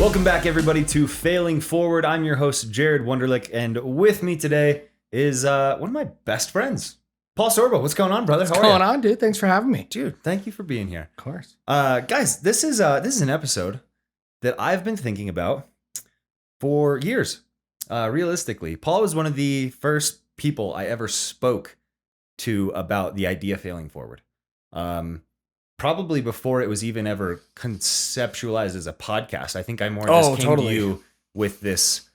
Welcome back, everybody, to Failing Forward. I'm your host, Gerad Wunderlich, and with me today is one of my best friends, Paul Sorbo. What's going on, brother? What's going on, dude? Thanks for having me. Dude, thank you for being here. Of course. Guys, this is an episode that I've been thinking about for years. Realistically, Paul was one of the first people I ever spoke to about the idea of failing forward. Probably before it was even ever conceptualized as a podcast. I think I more just came to you with this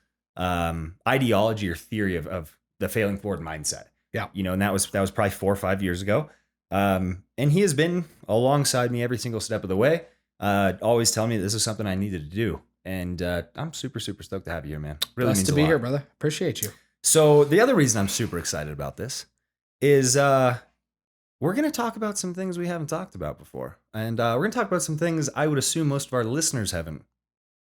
ideology or theory of the failing forward mindset. Yeah. You know, and that was probably 4 or 5 years ago. And he has been alongside me every single step of the way, always telling me this is something I needed to do. And I'm super, super stoked to have you here, man. Really Blessed means to a be lot. here, brother. Appreciate you. So the other reason I'm super excited about this is we're going to talk about some things we haven't talked about before. And we're going to talk about some things I would assume most of our listeners haven't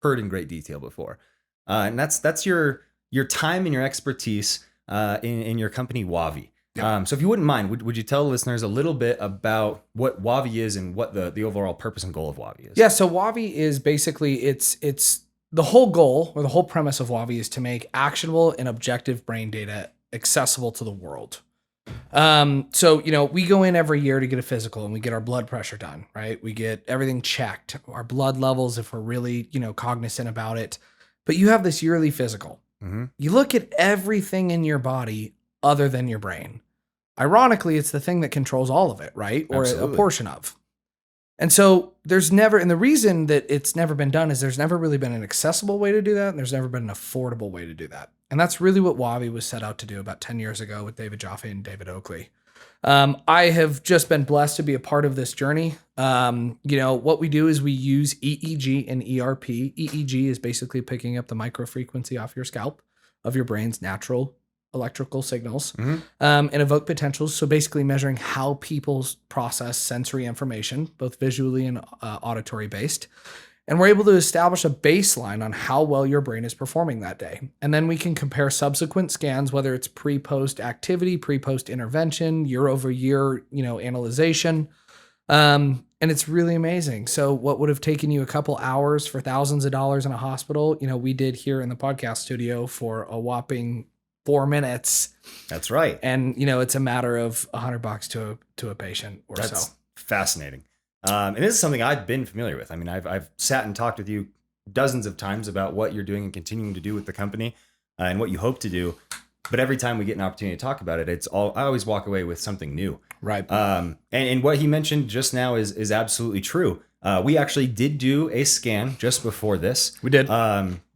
heard in great detail before. And that's your time and your expertise in your company, Wavi. Yeah. So if you wouldn't mind, would you tell listeners a little bit about what Wavi is and what the overall purpose and goal of Wavi is? Yeah, so Wavi is basically, it's the whole goal or the whole premise of Wavi is to make actionable and objective brain data accessible to the world. So, you know, we go in every year to get a physical and we get our blood pressure done, right? We get everything checked, our blood levels, if we're really, you know, cognizant about it. But you have this yearly physical. Mm-hmm. You look at everything in your body other than your brain. Ironically, it's the thing that controls all of it, right? Or Absolutely. a portion of. And so there's never, and the reason that it's never been done is there's never really been an accessible way to do that. And there's never been an affordable way to do that. And that's really what Wavi was set out to do about 10 years ago with David Jaffe and David Oakley. I have just been blessed to be a part of this journey. You know, what we do is we use EEG and ERP. EEG is basically picking up the microfrequency off your scalp of your brain's natural electrical signals, and evoke potentials. So basically measuring how people process sensory information, both visually and auditory based. And we're able to establish a baseline on how well your brain is performing that day. And then we can compare subsequent scans, whether it's pre-post activity, pre-post intervention, year over year, you know, analyzation. And it's really amazing. So what would have taken you a couple hours for thousands of dollars in a hospital, you know, we did here in the podcast studio for a whopping 4 minutes. That's right. And, you know, it's a matter of $100 to a patient or That's so. fascinating. And this is something I've been familiar with. I mean, I've sat and talked with you dozens of times about what you're doing and continuing to do with the company and what you hope to do. But every time we get an opportunity to talk about it, I always walk away with something new. Right. And what he mentioned just now is absolutely true. We actually did do a scan just before this. We did.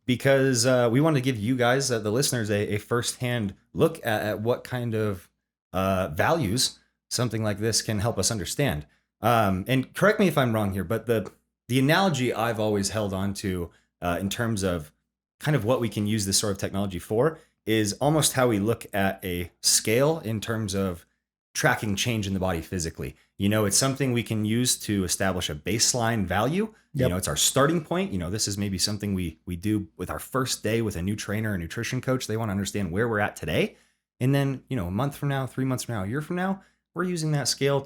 Because we wanted to give you guys, the listeners, a firsthand look at what kind of values something like this can help us understand. And correct me if I'm wrong here, but the analogy I've always held on to in terms of kind of what we can use this sort of technology for is almost how we look at a scale in terms of tracking change in the body physically. You know, it's something we can use to establish a baseline value. Yep. You know, it's our starting point. You know, this is maybe something we do with our first day with a new trainer or nutrition coach. They want to understand where we're at today. And then, you know, a month from now, 3 months from now, a year from now, we're using that scale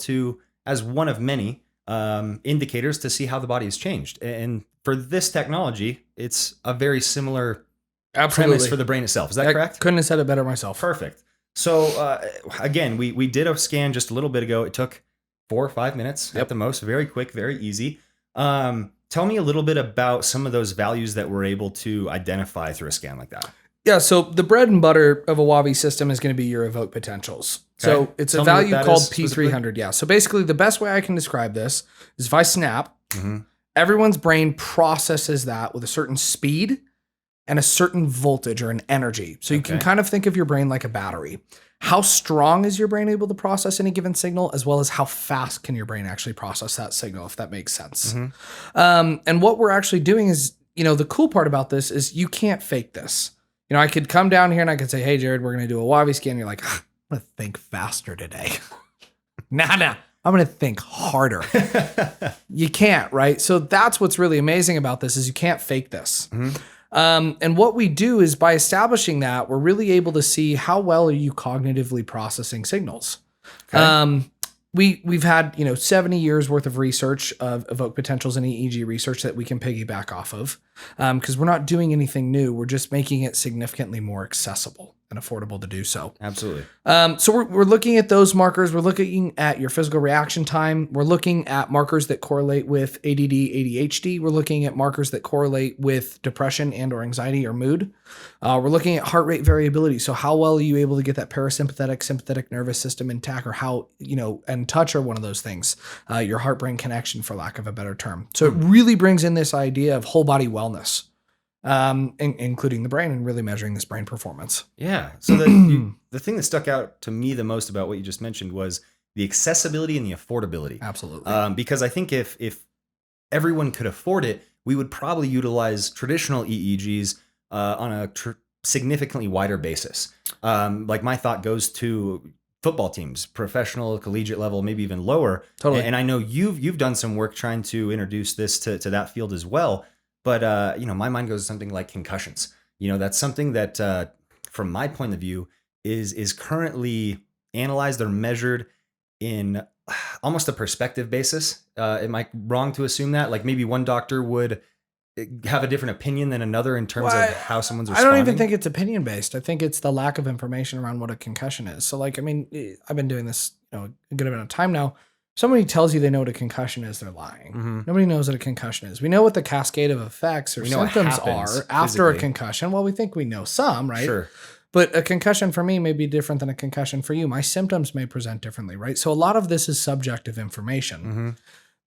as one of many indicators to see how the body has changed. And for this technology, it's a very similar premise for the brain itself. Is that correct? Couldn't have said it better myself. Perfect. So again, we did a scan just a little bit ago. It took 4 or 5 minutes at the most. Very quick, very easy. Tell me a little bit about some of those values that we're able to identify through a scan like that. Yeah, so the bread and butter of a Wavi system is going to be your evoke potentials. Okay. So it's a value called P300. Yeah. So basically the best way I can describe this is if I snap, everyone's brain processes that with a certain speed and a certain voltage or an energy. So you can kind of think of your brain like a battery. How strong is your brain able to process any given signal, as well as how fast can your brain actually process that signal, if that makes sense. And what we're actually doing is, you know, the cool part about this is you can't fake this. You know, I could come down here and I could say, hey, Gerad, we're going to do a Wavi scan. You're like, I'm going to think faster today. Nah, I'm going to think harder. You can't, right? So that's what's really amazing about this is you can't fake this. And what we do is by establishing that, we're really able to see how well are you cognitively processing signals. we've had 70 years worth of research of evoked potentials and EEG research that we can piggyback off of, because we're not doing anything new. We're just making it significantly more accessible and affordable to do so. Absolutely. So we're looking at those markers. We're looking at your physical reaction time. We're looking at markers that correlate with ADD, ADHD. We're looking at markers that correlate with depression and or anxiety or mood. We're looking at heart rate variability. So how well are you able to get that parasympathetic, sympathetic nervous system intact, or how, and touch are one of those things, your heart-brain connection, for lack of a better term. So it really brings in this idea of whole body wellness, including the brain, and really measuring this brain performance. Yeah. So the thing that stuck out to me the most about what you just mentioned was the accessibility and the affordability. Absolutely. Because I think if everyone could afford it, we would probably utilize traditional EEGs on a significantly wider basis. Like my thought goes to football teams, professional, collegiate level, maybe even lower. Totally. And I know you've done some work trying to introduce this to that field as well. But my mind goes to something like concussions. That's something that, from my point of view, is currently analyzed or measured in almost a perspective basis. Am I wrong to assume that? Like maybe one doctor would have a different opinion than another in terms of how someone's responding? I don't even think it's opinion based. I think it's the lack of information around what a concussion is. So I've been doing this, a good amount of time now. Somebody tells you they know what a concussion is, they're lying. Mm-hmm. Nobody knows what a concussion is. We know what the cascade of effects or symptoms are after a concussion. Well, we think we know some, right? Sure. But a concussion for me may be different than a concussion for you. My symptoms may present differently, right? So a lot of this is subjective information. Mm-hmm.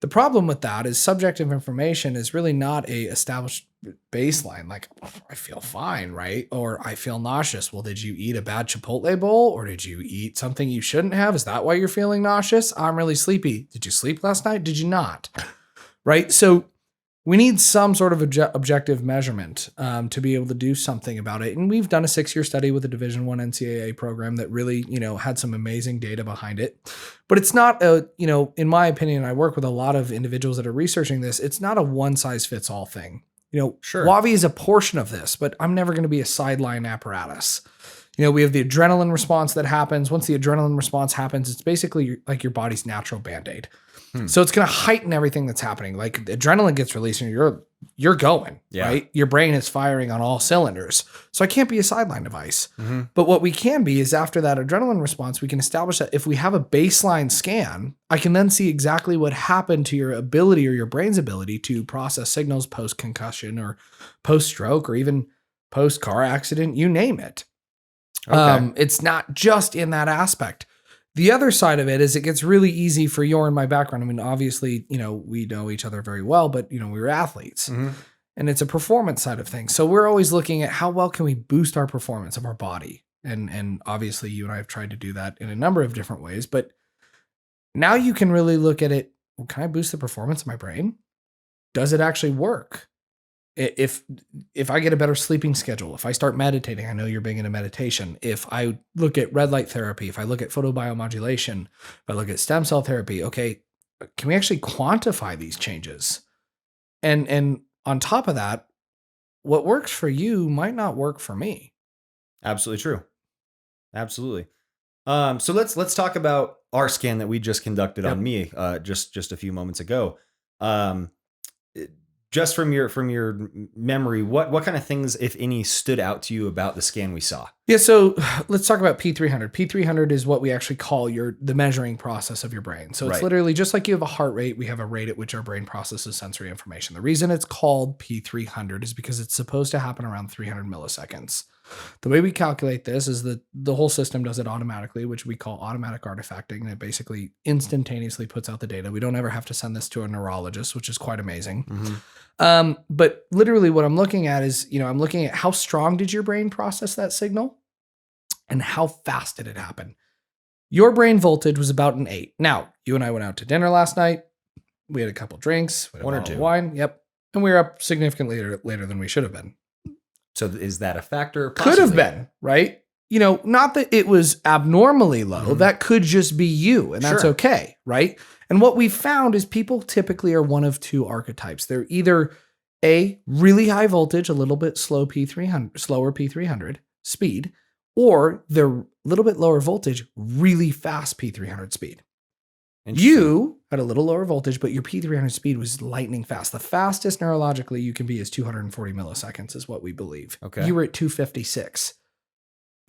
The problem with that is subjective information is really not a established baseline. Like, I feel fine, right? Or I feel nauseous. Well, did you eat a bad Chipotle bowl, or did you eat something you shouldn't have? Is that why you're feeling nauseous? I'm really sleepy. Did you sleep last night? Did you not? Right? So we need some sort of objective measurement to be able to do something about it. And we've done a 6-year study with a Division I NCAA program that really, had some amazing data behind it. But it's not in my opinion, I work with a lot of individuals that are researching this. It's not a one size fits all thing. Sure. WAVI is a portion of this, but I'm never going to be a sideline apparatus. We have the adrenaline response that happens. Once the adrenaline response happens, it's basically like your body's natural Band-Aid. So it's going to heighten everything that's happening. Like adrenaline gets released and you're going, right? Your brain is firing on all cylinders. So I can't be a sideline device. Mm-hmm. But what we can be is after that adrenaline response, we can establish that if we have a baseline scan, I can then see exactly what happened to your ability or your brain's ability to process signals post-concussion or post-stroke or even post-car accident, you name it. Okay. It's not just in that aspect. The other side of it is it gets really easy for your and my background. I mean, obviously, we know each other very well, but, we were athletes. Mm-hmm. And it's a performance side of things. So we're always looking at how well can we boost our performance of our body. And obviously, you and I have tried to do that in a number of different ways. But now you can really look at it. Well, can I boost the performance of my brain? Does it actually work? If I get a better sleeping schedule, if I start meditating, I know you're big into meditation. If I look at red light therapy, if I look at photobiomodulation, if I look at stem cell therapy, okay, can we actually quantify these changes? And on top of that, what works for you might not work for me. Absolutely true. Absolutely. So let's talk about our scan that we just conducted on me just a few moments ago. Just from your memory, what kind of things, if any, stood out to you about the scan we saw? Yeah, so let's talk about P300. P300 is what we actually call the measuring process of your brain. So it's literally just like you have a heart rate, we have a rate at which our brain processes sensory information. The reason it's called P300 is because it's supposed to happen around 300 milliseconds. The way we calculate this is that the whole system does it automatically, which we call automatic artifacting, and it basically instantaneously puts out the data. We don't ever have to send this to a neurologist, which is quite amazing. Mm-hmm. But literally what I'm looking at is, I'm looking at how strong did your brain process that signal and how fast did it happen. Your brain voltage was about an 8. Now, you and I went out to dinner last night. We had a couple drinks, one or two wine. Yep. And we were up significantly later than we should have been. So is that a factor? Possibly? Could have been, right? Not that it was abnormally low. Mm-hmm. That could just be you, and that's okay, right? And what we found is people typically are one of two archetypes. They're either a really high voltage, a little bit slower P300 speed, or they're a little bit lower voltage, really fast P300 speed. Interesting. You had a little lower voltage, but your P300 speed was lightning fast. The fastest neurologically you can be is 240 milliseconds, is what we believe. Okay. You were at 256.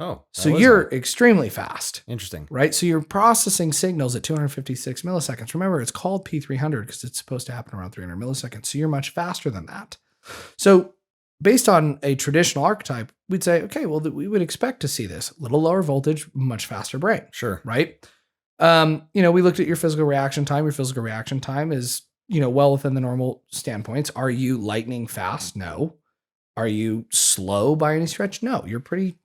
Oh, So you're extremely fast. Interesting. Right? So you're processing signals at 256 milliseconds. Remember, it's called P300 because it's supposed to happen around 300 milliseconds. So you're much faster than that. So based on a traditional archetype, we'd say, okay, well, we would expect to see this. Little lower voltage, much faster brain. Sure. Right? We looked at your physical reaction time. Your physical reaction time is, well within the normal standpoints. Are you lightning fast? No. Are you slow by any stretch? No. You're pretty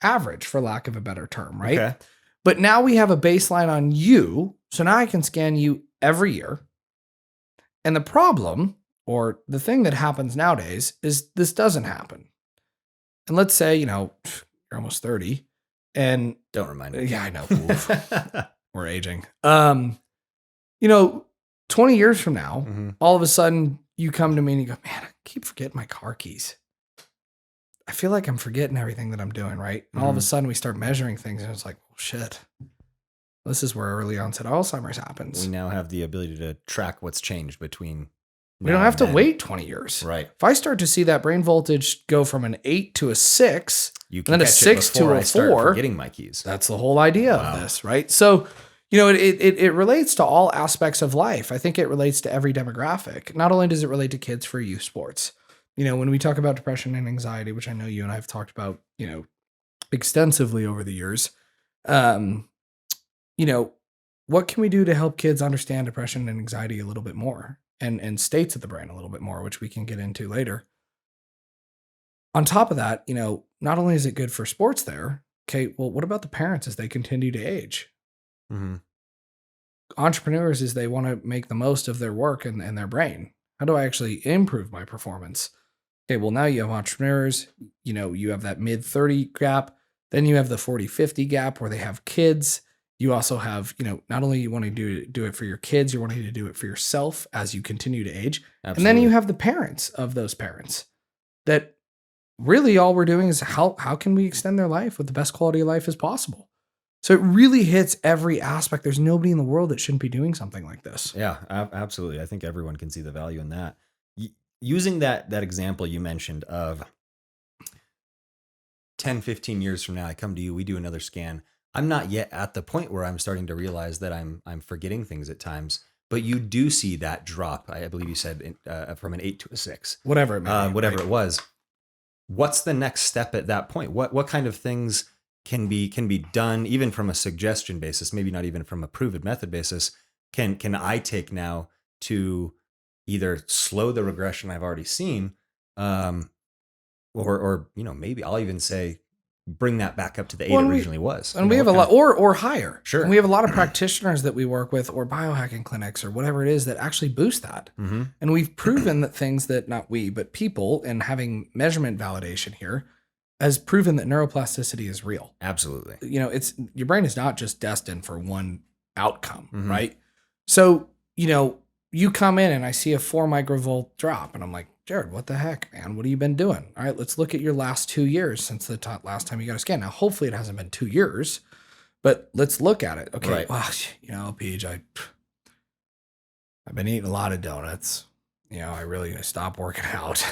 average, for lack of a better term, right? Okay. But now we have a baseline on you. So now I can scan you every year. And the problem, or the thing that happens nowadays, is this doesn't happen. And let's say, you're almost 30 and don't remind me. Yeah, I know. We're aging. 20 years from now, all of a sudden you come to me and you go, man, I keep forgetting my car keys. I feel like I'm forgetting everything that I'm doing, right? And all of a sudden we start measuring things and it's like, oh shit. This is where early onset Alzheimer's happens. We now have the ability to track what's changed between. We don't have to wait 20 years. Right. If I start to see that brain voltage go from an 8 to a 6, you can then a 6 to a 4, forgetting my keys. That's the whole idea of this, right? So, it relates to all aspects of life. I think it relates to every demographic. Not only does it relate to kids for youth sports. When we talk about depression and anxiety, which I know you and I have talked about, extensively over the years, what can we do to help kids understand depression and anxiety a little bit more and states of the brain a little bit more, which we can get into later. On top of that, not only is it good for sports there, okay, well, what about the parents as they continue to age? Entrepreneurs, as they want to make the most of their work and their brain. How do I actually improve my performance? Okay, well, now you have entrepreneurs, you have that mid 30 gap, then you have the 40-50 gap where they have kids. You also have, not only you want to do it for your kids, you're wanting to do it for yourself as you continue to age. Absolutely. And then you have the parents of those parents that really all we're doing is how can we extend their life with the best quality of life as possible? So it really hits every aspect. There's nobody in the world that shouldn't be doing something like this. Yeah, absolutely. I think everyone can see the value in that. Using that example you mentioned of 10, 15 years from now, I come to you, we do another scan. I'm not yet at the point where I'm starting to realize that I'm forgetting things at times, but you do see that drop. I believe you said from an 8 to a 6, whatever it may be, whatever right? It was. What's the next step at that point? What kind of things can be done, even from a suggestion basis, maybe not even from a proven method basis? Can I take now to either slow the regression I've already seen, or maybe I'll even say bring that back up to the 8 it originally was. And we have a lot, or higher. Sure. And we have a lot of practitioners that we work with, or biohacking clinics, or whatever it is that actually boost that. And we've proven that things that, not we, but people, and having measurement validation here, has proven that neuroplasticity is real. Absolutely. It's your brain is not just destined for one outcome, right? So, you come in and I see a 4 microvolt drop, and I'm like, Gerad, what the heck, man? What have you been doing? All right, let's look at your last 2 years since the last time you got a scan. Now, hopefully it hasn't been 2 years, but let's look at it. Okay, right. Well, Peach, I've been eating a lot of donuts. I stopped working out.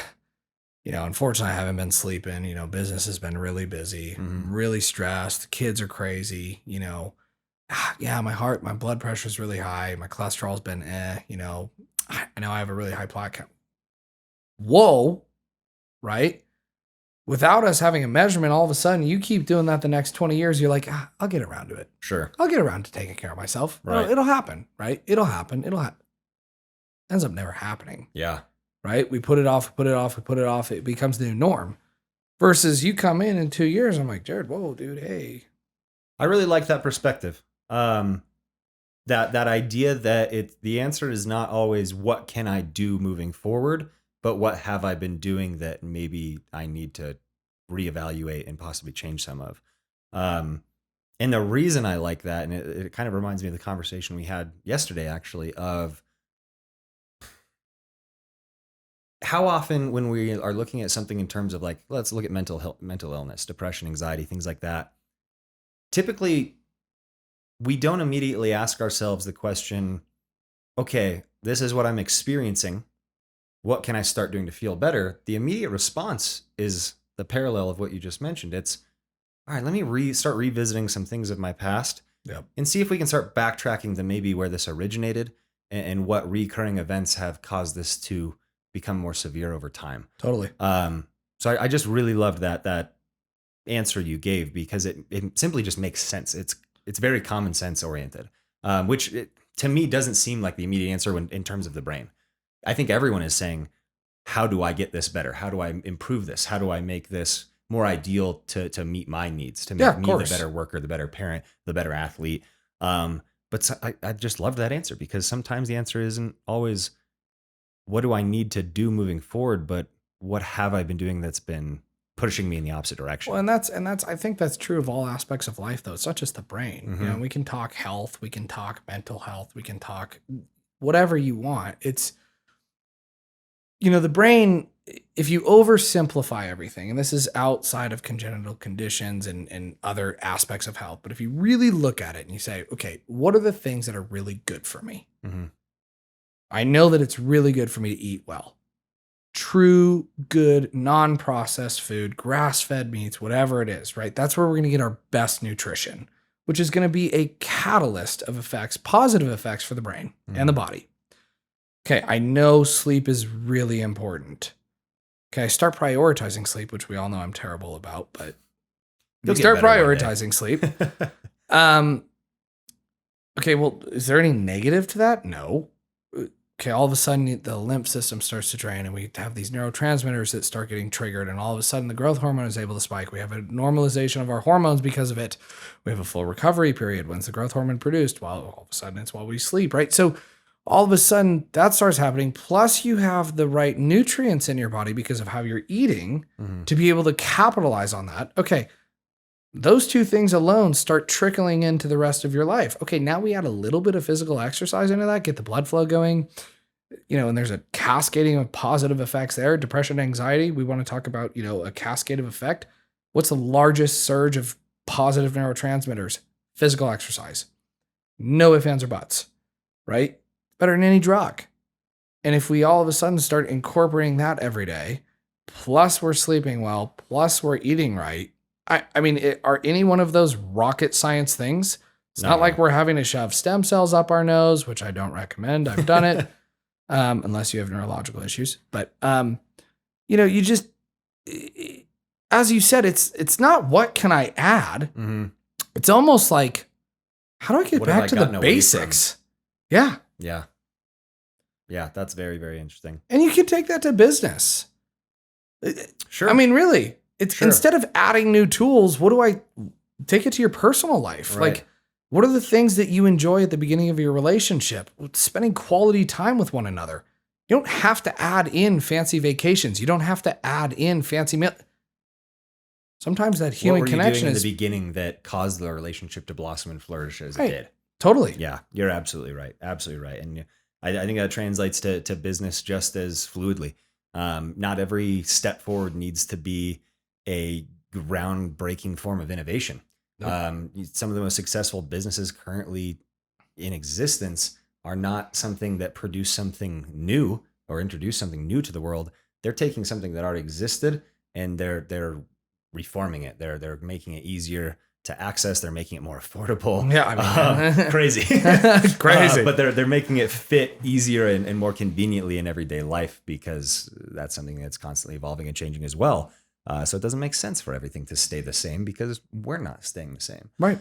Unfortunately, I haven't been sleeping. Business has been really busy, really stressed. The kids are crazy. Yeah, my blood pressure is really high. My cholesterol's been I know I have a really high plaque count. Whoa, right? Without us having a measurement, all of a sudden you keep doing that the next 20 years. You're like, I'll get around to it. Sure. I'll get around to taking care of myself. Right. It'll happen, right? It'll happen. Ends up never happening. Yeah. Right? We put it off. It becomes the new norm. Versus you come in 2 years. I'm like, Gerad, whoa, dude, hey. I really like that perspective. That idea that the answer is not always what can I do moving forward, but what have I been doing that maybe I need to reevaluate and possibly change some of. And the reason I like that, and it kind of reminds me of the conversation we had yesterday, actually, of how often when we are looking at something in terms of, like, let's look at mental illness, depression, anxiety, things like that. Typically, we don't immediately ask ourselves the question, okay, this is what I'm experiencing. What can I start doing to feel better? The immediate response is the parallel of what you just mentioned. It's, all right, let me start revisiting some things of my past, Yep. and see if we can start backtracking to maybe where this originated, and what recurring events have caused this to become more severe over time. Totally. So I just really loved that answer you gave, because it simply just makes sense. It's very common sense oriented, which to me doesn't seem like the immediate answer in terms of the brain. I think everyone is saying, how do I get this better? How do I improve this? How do I make this more ideal to meet my needs, to make me the better worker, the better parent, the better athlete? But I just love that answer, because sometimes the answer isn't always, what do I need to do moving forward, but what have I been doing that's been pushing me in the opposite direction? Well, and that's I think that's true of all aspects of life, though. It's not just the brain. You know, we can talk health, we can talk mental health, we can talk whatever you want. It's, you know, the brain, if you oversimplify everything, and this is outside of congenital conditions and other aspects of health, but if you really look at it and you say, okay, what are the things that are really good for me? I know that it's really good for me to eat well. True, good, non-processed food, grass-fed meats, whatever it is, right? That's where we're going to get our best nutrition, which is going to be a catalyst of effects, positive effects for the brain and the body. Okay, I know sleep is really important. Okay, I start prioritizing sleep, which we all know I'm terrible about, but you start prioritizing sleep. Okay, well, is there any negative to that? No. Okay, all of a sudden the lymph system starts to drain, and we have these neurotransmitters that start getting triggered, and all of a sudden the growth hormone is able to spike. We have a normalization of our hormones because of it. We have a full recovery period. When's the growth hormone produced? Well, all of a sudden it's while we sleep, right? So all of a sudden that starts happening. Plus you have the right nutrients in your body because of how you're eating to be able to capitalize on that. Okay, those two things alone start trickling into the rest of your life. Okay, now we add a little bit of physical exercise into that, get the blood flow going, you know, and there's a cascading of positive effects there. Depression, anxiety, we want to talk about, you know, a cascade of effect. What's the largest surge of positive neurotransmitters? Physical exercise. No ifs, ands, or buts, right? Better than any drug. And if we all of a sudden start incorporating that every day, plus we're sleeping well, plus we're eating right, I mean, are any one of those rocket science things? It's not like we're having to shove stem cells up our nose, which I don't recommend. I've done it, unless you have neurological issues. But, you know, you just, as you said, it's not what can I add? It's almost like, how do I get back to the basics? Yeah. Yeah. Yeah, that's very, very interesting. And you can take that to business. Sure. I mean, really. It's instead of adding new tools, what do I take it to your personal life? Right. Like, what are the things that you enjoy at the beginning of your relationship? Spending quality time with one another. You don't have to add in fancy vacations. You don't have to add in fancy meal. Sometimes that human connection is the beginning that caused the relationship to blossom and flourish as it did. Totally. Yeah, you're absolutely right. Absolutely right. And I think that translates to business just as fluidly. Not every step forward needs to be a groundbreaking form of innovation. Nope. Some of the most successful businesses currently in existence are not something that produce something new or introduce something new to the world. They're taking something that already existed and they're reforming it. They're making it easier to access. They're making it more affordable. Yeah, I mean, crazy, crazy. But they're making it fit easier and more conveniently in everyday life, because that's something that's constantly evolving and changing as well. So it doesn't make sense for everything to stay the same, because we're not staying the same. Right.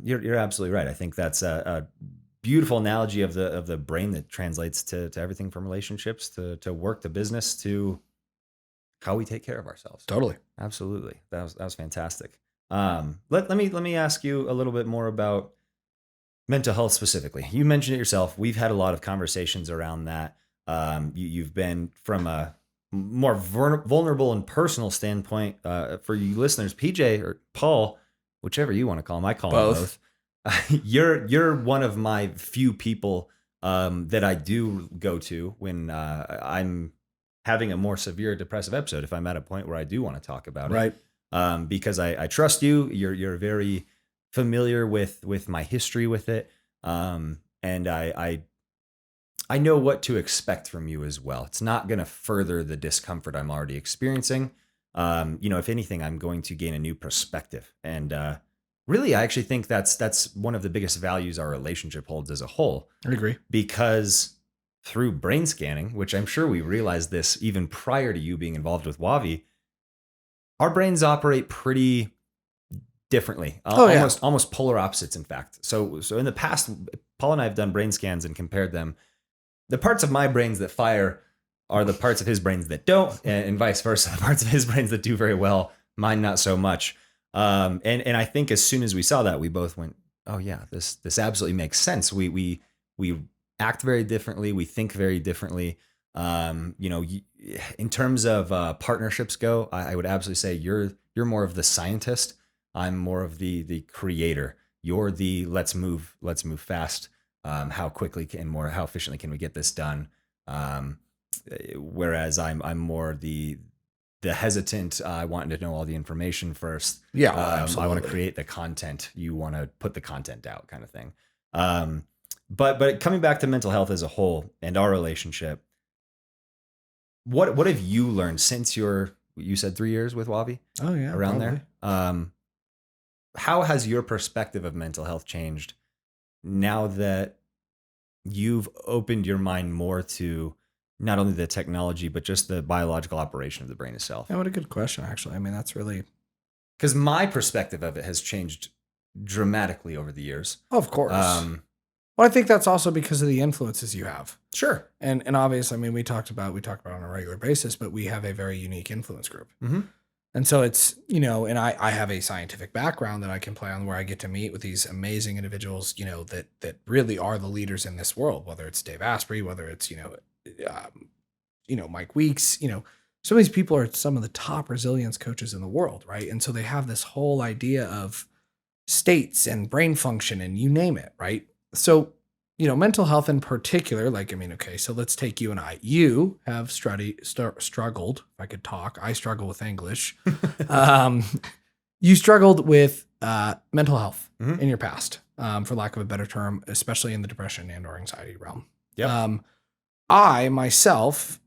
You're absolutely right. I think that's a beautiful analogy of the brain that translates to everything from relationships to work to business to how we take care of ourselves. Totally. Absolutely. That was fantastic. Let me ask you a little bit more about mental health specifically. You mentioned it yourself. We've had a lot of conversations around that. You've been from a more vulnerable and personal standpoint. For you listeners, PJ or Paul, whichever you want to call them, I call them both. You're one of my few people that I do go to when I'm having a more severe depressive episode, if I'm at a point where I do want to talk about it. Right. Because I trust you. You're very familiar with my history with it, and I know what to expect from you as well. It's not going to further the discomfort I'm already experiencing. If anything, I'm going to gain a new perspective, and really, I actually think that's one of the biggest values our relationship holds as a whole, I agree. because through brain scanning, which I'm sure we realized this even prior to you being involved with Wavi, our brains operate pretty differently, Oh yeah. almost polar opposites, in fact. So in the past, Paul and I have done brain scans and compared them. The parts of my brains that fire are the parts of his brains that don't, and vice versa. The parts of his brains that do very well, mine not so much. And I think as soon as we saw that, we both went, "Oh yeah, this absolutely makes sense." We act very differently. We think very differently. In terms of partnerships go, I would absolutely say you're more of the scientist. I'm more of the creator. You're the let's move fast. How quickly how efficiently can we get this done? Whereas I'm more the hesitant. I want to know all the information first. Yeah, I want to absolutely. create the content. You want to put the content out, kind of thing. But coming back to mental health as a whole and our relationship, what have you learned since you said 3 years with Wavi, Oh yeah, around probably. there? How has your perspective of mental health changed now that you've opened your mind more to not only the technology but just the biological operation of the brain itself? Yeah, what a good question, actually. I mean, that's really, Because my perspective of it has changed dramatically over the years. oh, of course. Um, Well, I think that's also because of the influences you have. sure. And obviously, I mean, we talk about it on a regular basis, but we have a very unique influence group. Hmm. And so it's, and I have a scientific background that I can play on where I get to meet with these amazing individuals, that really are the leaders in this world, whether it's Dave Asprey, whether it's, Mike Weeks, some of these people are some of the top resilience coaches in the world. Right. And so they have this whole idea of states and brain function and you name it. Right. So, mental health in particular, like, I mean, okay, so let's take you and I. You have struggled, if I could talk, I struggle with English. Um, you struggled with mental health Mhm. in your past, for lack of a better term, especially in the depression and or anxiety realm. Yep. I myself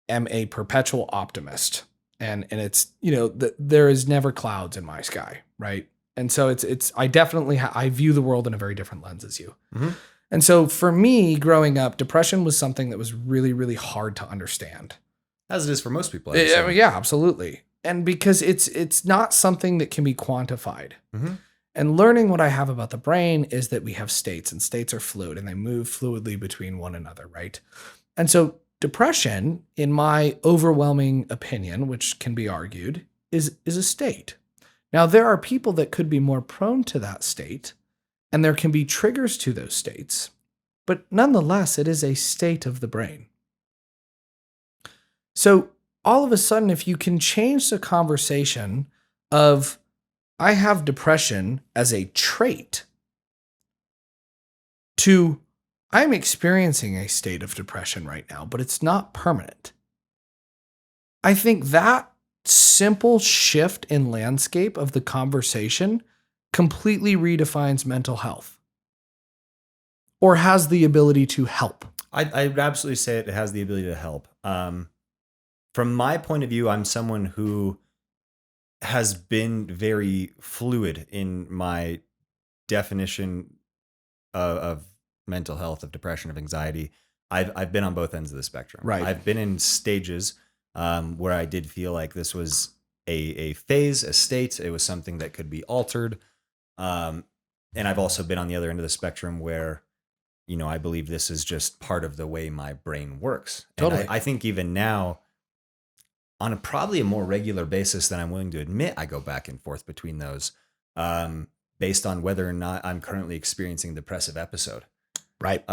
am a perpetual optimist, and it's there is never clouds in my sky, right? And so it's I definitely I view the world in a very different lens as you. Hmm. And so for me, growing up, depression was something that was really, really hard to understand. As it is for most people, I would say. Yeah, absolutely. And because it's not something that can be quantified. Hmm. And learning what I have about the brain is that we have states, and states are fluid and they move fluidly between one another, right? And so depression, in my overwhelming opinion, which can be argued, is a state. Now there are people that could be more prone to that state, and there can be triggers to those states, but nonetheless, it is a state of the brain. So all of a sudden, if you can change the conversation of I have depression as a trait to I'm experiencing a state of depression right now, but it's not permanent. I think that simple shift in landscape of the conversation completely redefines mental health or has the ability to help. I'd absolutely say it has the ability to help. From my point of view, I'm someone who has been very fluid in my definition of mental health, of depression, of anxiety. I've been on both ends of the spectrum. Right. I've been in stages where I did feel like this was a phase, a state. It was something that could be altered. And I've also been on the other end of the spectrum where, I believe this is just part of the way my brain works. And Totally. I think even now, on probably a more regular basis than I'm willing to admit, I go back and forth between those, based on whether or not I'm currently experiencing a depressive episode. Right.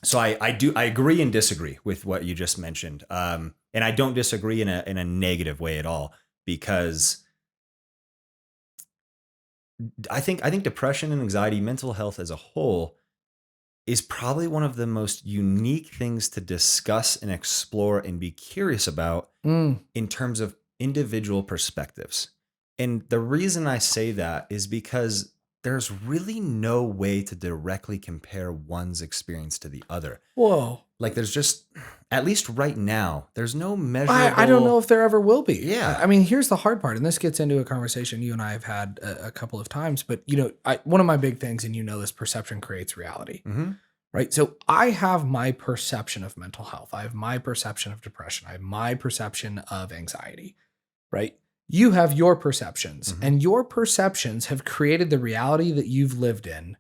So I agree and disagree with what you just mentioned, and I don't disagree in a negative way at all, because I think depression and anxiety, mental health as a whole, is probably one of the most unique things to discuss and explore and be curious about Mm, in terms of individual perspectives. And the reason I say that is because there's really no way to directly compare one's experience to the other. Whoa. Like there's just, at least right now, there's no I don't know measurable. if there ever will be. Yeah. I mean, here's the hard part, and this gets into a conversation you and I have had a couple of times. But one of my big things, and this, perception creates reality, Mm-hmm. right? So I have my perception of mental health. I have my perception of depression. I have my perception of anxiety, right? You have your perceptions, Mm-hmm. and your perceptions have created the reality that you've lived in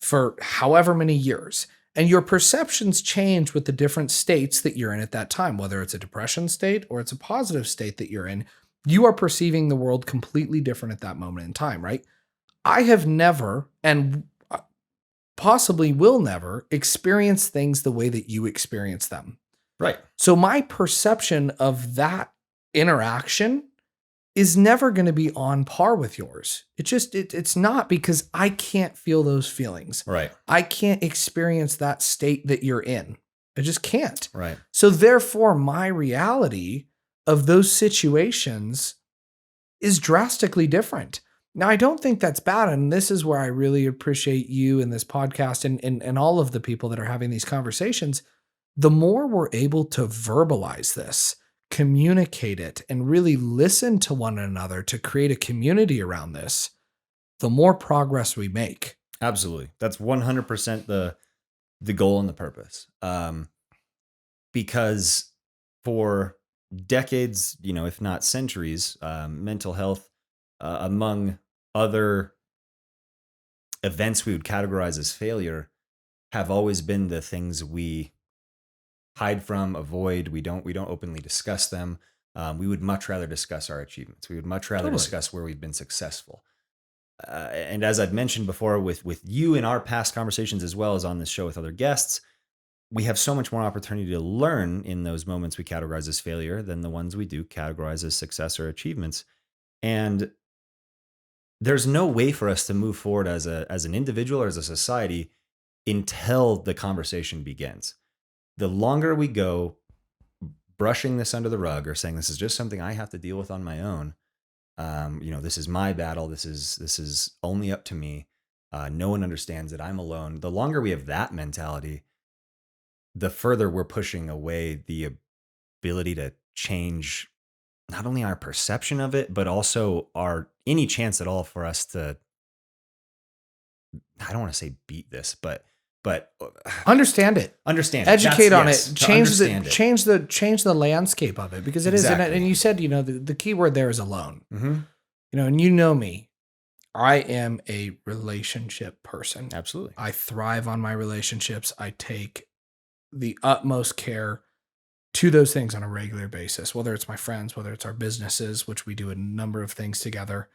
for however many years. And your perceptions change with the different states that you're in at that time, whether it's a depression state or it's a positive state that you're in. You are perceiving the world completely different at that moment in time, right? I have never, and possibly will never, experience things the way that you experience them. Right. So my perception of that interaction is never going to be on par with yours. It's not, because I can't feel those feelings. Right. I can't experience that state that you're in. I just can't. Right. So therefore, my reality of those situations is drastically different. Now, I don't think that's bad. And this is where I really appreciate you and this podcast and all of the people that are having these conversations. The more we're able to verbalize this, communicate it, and really listen to one another to create a community around this, the more progress we make. Absolutely. That's 100% the goal and the purpose. Because for decades, if not centuries, mental health, among other events we would categorize as failure, have always been the things we hide from, avoid. We don't openly discuss them. We would much rather discuss our achievements. We would much rather Totally. discuss where we've been successful. And as I've mentioned before, with you in our past conversations, as well as on this show with other guests, we have so much more opportunity to learn in those moments we categorize as failure than the ones we do categorize as success or achievements. And there's no way for us to move forward as an individual or as a society until the conversation begins. The longer we go brushing this under the rug or saying this is just something I have to deal with on my own, this is my battle. This is only up to me. No one understands it. I'm alone. The longer we have that mentality, the further we're pushing away the ability to change not only our perception of it, but also any chance at all for us to, I don't want to say beat this, but Understand it. understand it. Educate on Yes, it. to understand it. Change the landscape of it, because it is. Exactly. And you said, the key word there is alone. Mm-hmm. And you know me. I am a relationship person. Absolutely. I thrive on my relationships. I take the utmost care to those things on a regular basis, whether it's my friends, whether it's our businesses, which we do a number of things together.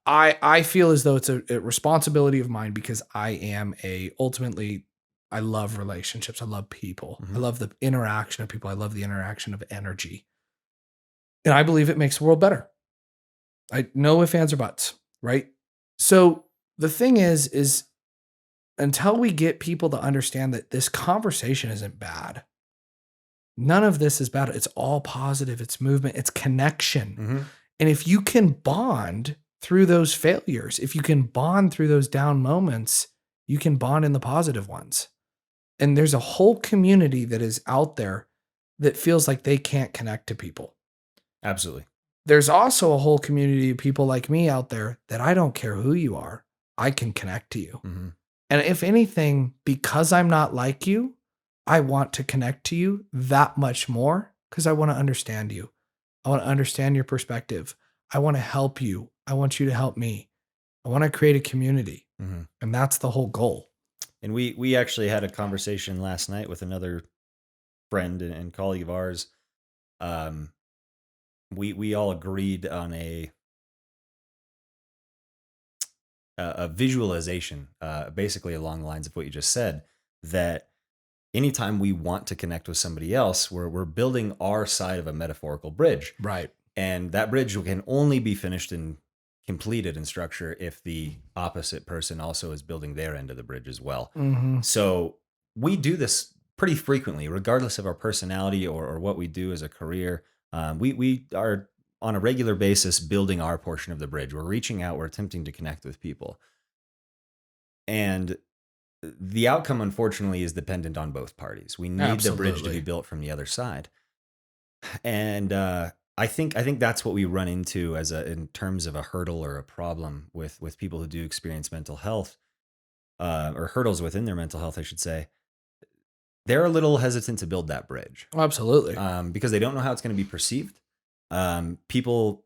I feel as though it's a responsibility of mine, because ultimately, I love relationships. I love people. Mm-hmm. I love the interaction of people. I love the interaction of energy. And I believe it makes the world better. No ifs, ands, or buts, right? So the thing is until we get people to understand that this conversation isn't bad, none of this is bad. It's all positive. It's movement. It's connection. Mm-hmm. And if you can bond through those failures, if you can bond through those down moments, you can bond in the positive ones. And there's a whole community that is out there that feels like they can't connect to people. Absolutely. There's also a whole community of people like me out there that I don't care who you are, I can connect to you. Mm-hmm. And if anything, because I'm not like you, I want to connect to you that much more, because I want to understand you. I want to understand your perspective. I want to help you. I want you to help me. I want to create a community. Mm-hmm. And that's the whole goal. And we actually had a conversation last night with another friend and colleague of ours. We all agreed on a visualization, basically along the lines of what you just said, that anytime we want to connect with somebody else, we're building our side of a metaphorical bridge. Right. And that bridge can only be finished and completed in structure if the opposite person also is building their end of the bridge as well. Mm-hmm. So we do this pretty frequently, regardless of our personality or what we do as a career. We are on a regular basis building our portion of the bridge. We're reaching out, we're attempting to connect with people. And the outcome, unfortunately, is dependent on both parties. We need the bridge to be built from the other side. And I think that's what we run into in terms of a hurdle or a problem with people who do experience mental health, or hurdles within their mental health, I should say. They're a little hesitant to build that bridge. Absolutely. Because they don't know how it's going to be perceived. People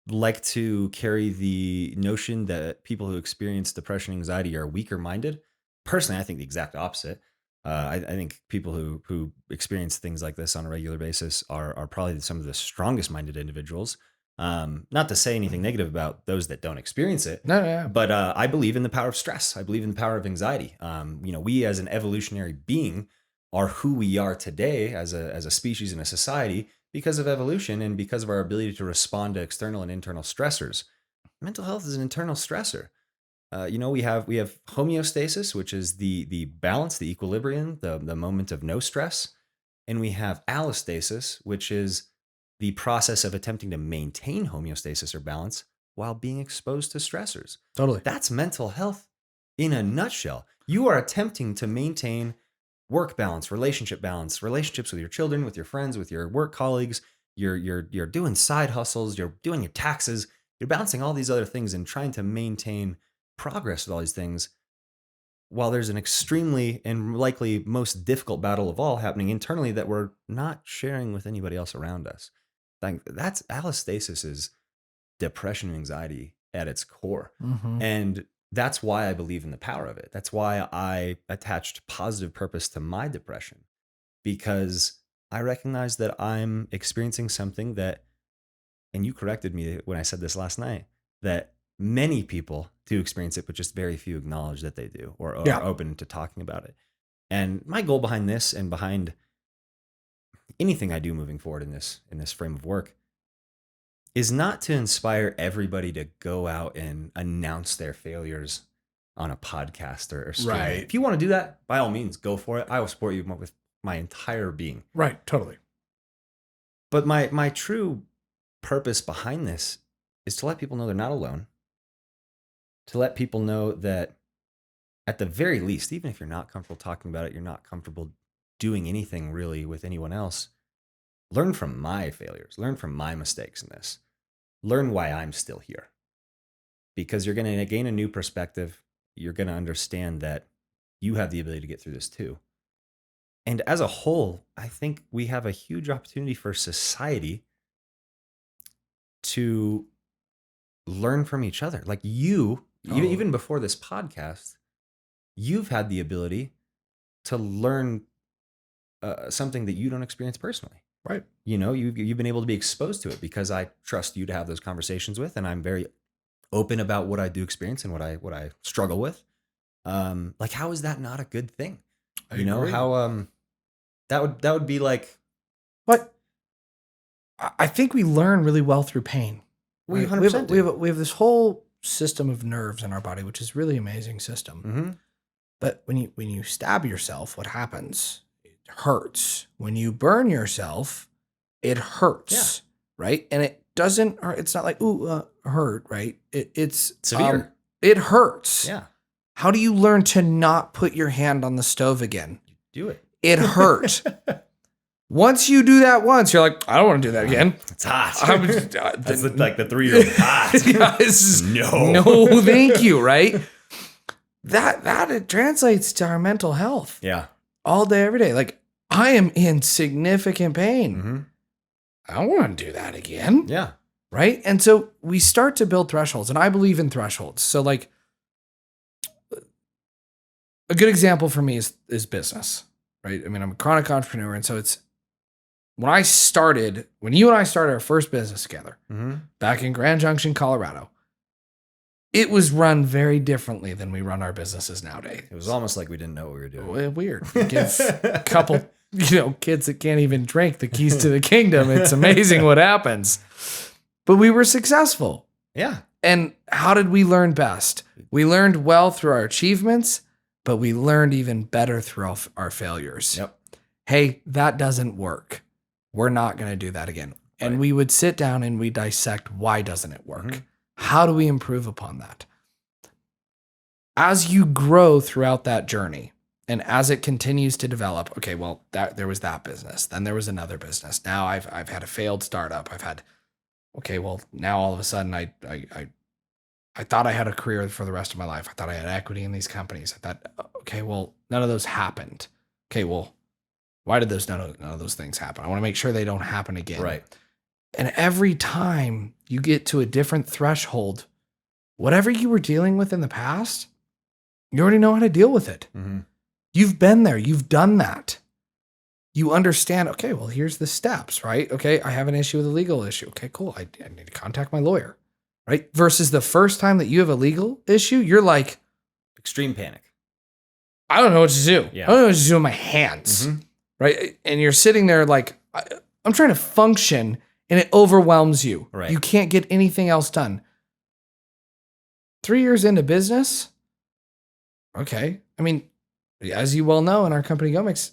like to carry the notion that people who experience depression and anxiety are weaker minded. Personally, I think the exact opposite. I think people who experience things like this on a regular basis are probably some of the strongest minded individuals. Not to say anything negative about those that don't experience it, but I believe in the power of stress. I believe in the power of anxiety. We as an evolutionary being are who we are today as a species and a society because of evolution and because of our ability to respond to external and internal stressors. Mental health is an internal stressor. We have homeostasis, which is the balance, the equilibrium, the moment of no stress. And we have allostasis, which is the process of attempting to maintain homeostasis or balance while being exposed to stressors. Totally. That's mental health in a nutshell. You are attempting to maintain work balance, relationships with your children, with your friends, with your work colleagues. You're doing side hustles, you're doing your taxes, you're balancing all these other things and trying to maintain progress with all these things while there's an extremely and likely most difficult battle of all happening internally that we're not sharing with anybody else around us. That's allostasis is depression and anxiety at its core. Mm-hmm. And that's why I believe in the power of it. That's why I attached positive purpose to my depression, because I recognize that I'm experiencing something that, and you corrected me when I said this last night, that many people do experience it, but just very few acknowledge that they do or are open to talking about it. And my goal behind this and behind anything I do moving forward in this frame of work is not to inspire everybody to go out and announce their failures on a podcast or stream. Right. If you want to do that, by all means, go for it. I will support you with my entire being. Right. Totally. But my true purpose behind this is to let people know they're not alone. To let people know that at the very least, even if you're not comfortable talking about it, you're not comfortable doing anything really with anyone else, learn from my failures, learn from my mistakes in this, learn why I'm still here. Because you're going to gain a new perspective. You're going to understand that you have the ability to get through this too. And as a whole, I think we have a huge opportunity for society to learn from each other. Like even before this podcast, you've had the ability to learn something that you don't experience personally. Right. You've been able to be exposed to it because I trust you to have those conversations with, and I'm very open about what I do experience and what I struggle with. Like, how is that not a good thing? I agree. How that would be like. But I think we learn really well through pain. We right? 100% we have this whole system of nerves in our body, which is really amazing system. Mm-hmm. But when you stab yourself, what happens? It hurts. When you burn yourself, it hurts. Yeah. Right? And it doesn't hurt. It's not like, hurt, right? It's severe. It hurts. Yeah. How do you learn to not put your hand on the stove again? Do it. It hurt. Once you do that once, you're like, I don't want to do that again. It's hot. That's like the 3-year-old. Hot. No, thank you, right? That it translates to our mental health. Yeah. All day, every day. Like, I am in significant pain. Mm-hmm. I don't want to do that again. Yeah. Right? And so we start to build thresholds, and I believe in thresholds. So, like, a good example for me is business, right? I mean, I'm a chronic entrepreneur, and so it's when you and I started our first business together back in Grand Junction, Colorado, it was run very differently than we run our businesses nowadays. It was almost like we didn't know what we were doing. Weird. We give a couple, kids that can't even drink the keys to the kingdom. It's amazing what happens. But we were successful. Yeah. And how did we learn best? We learned well through our achievements, but we learned even better through our failures. Yep. Hey, that doesn't work. We're not going to do that again. And Right. we would sit down and we dissect, why doesn't it work? Mhm. How do we improve upon that? As you grow throughout that journey and as it continues to develop, okay, well, there was that business. Then there was another business. Now I've had a failed startup. I've had, okay, well, now all of a sudden I thought I had a career for the rest of my life. I thought I had equity in these companies. I thought, okay, well, none of those happened. Okay, well, why did none of those things happen? I want to make sure they don't happen again. Right. And every time you get to a different threshold, whatever you were dealing with in the past, you already know how to deal with it. Mm-hmm. You've been there. You've done that. You understand, okay, well, here's the steps, right? Okay, I have an issue with a legal issue. Okay, cool. I need to contact my lawyer, right? Versus the first time that you have a legal issue, you're like, Extreme panic. I don't know what to do. Yeah. I don't know what to do with my hands, Mhm. right? And you're sitting there like, I'm trying to function and it overwhelms you. Right. You can't get anything else done. 3 years into business, okay. I mean, as you well know in our company Gomix,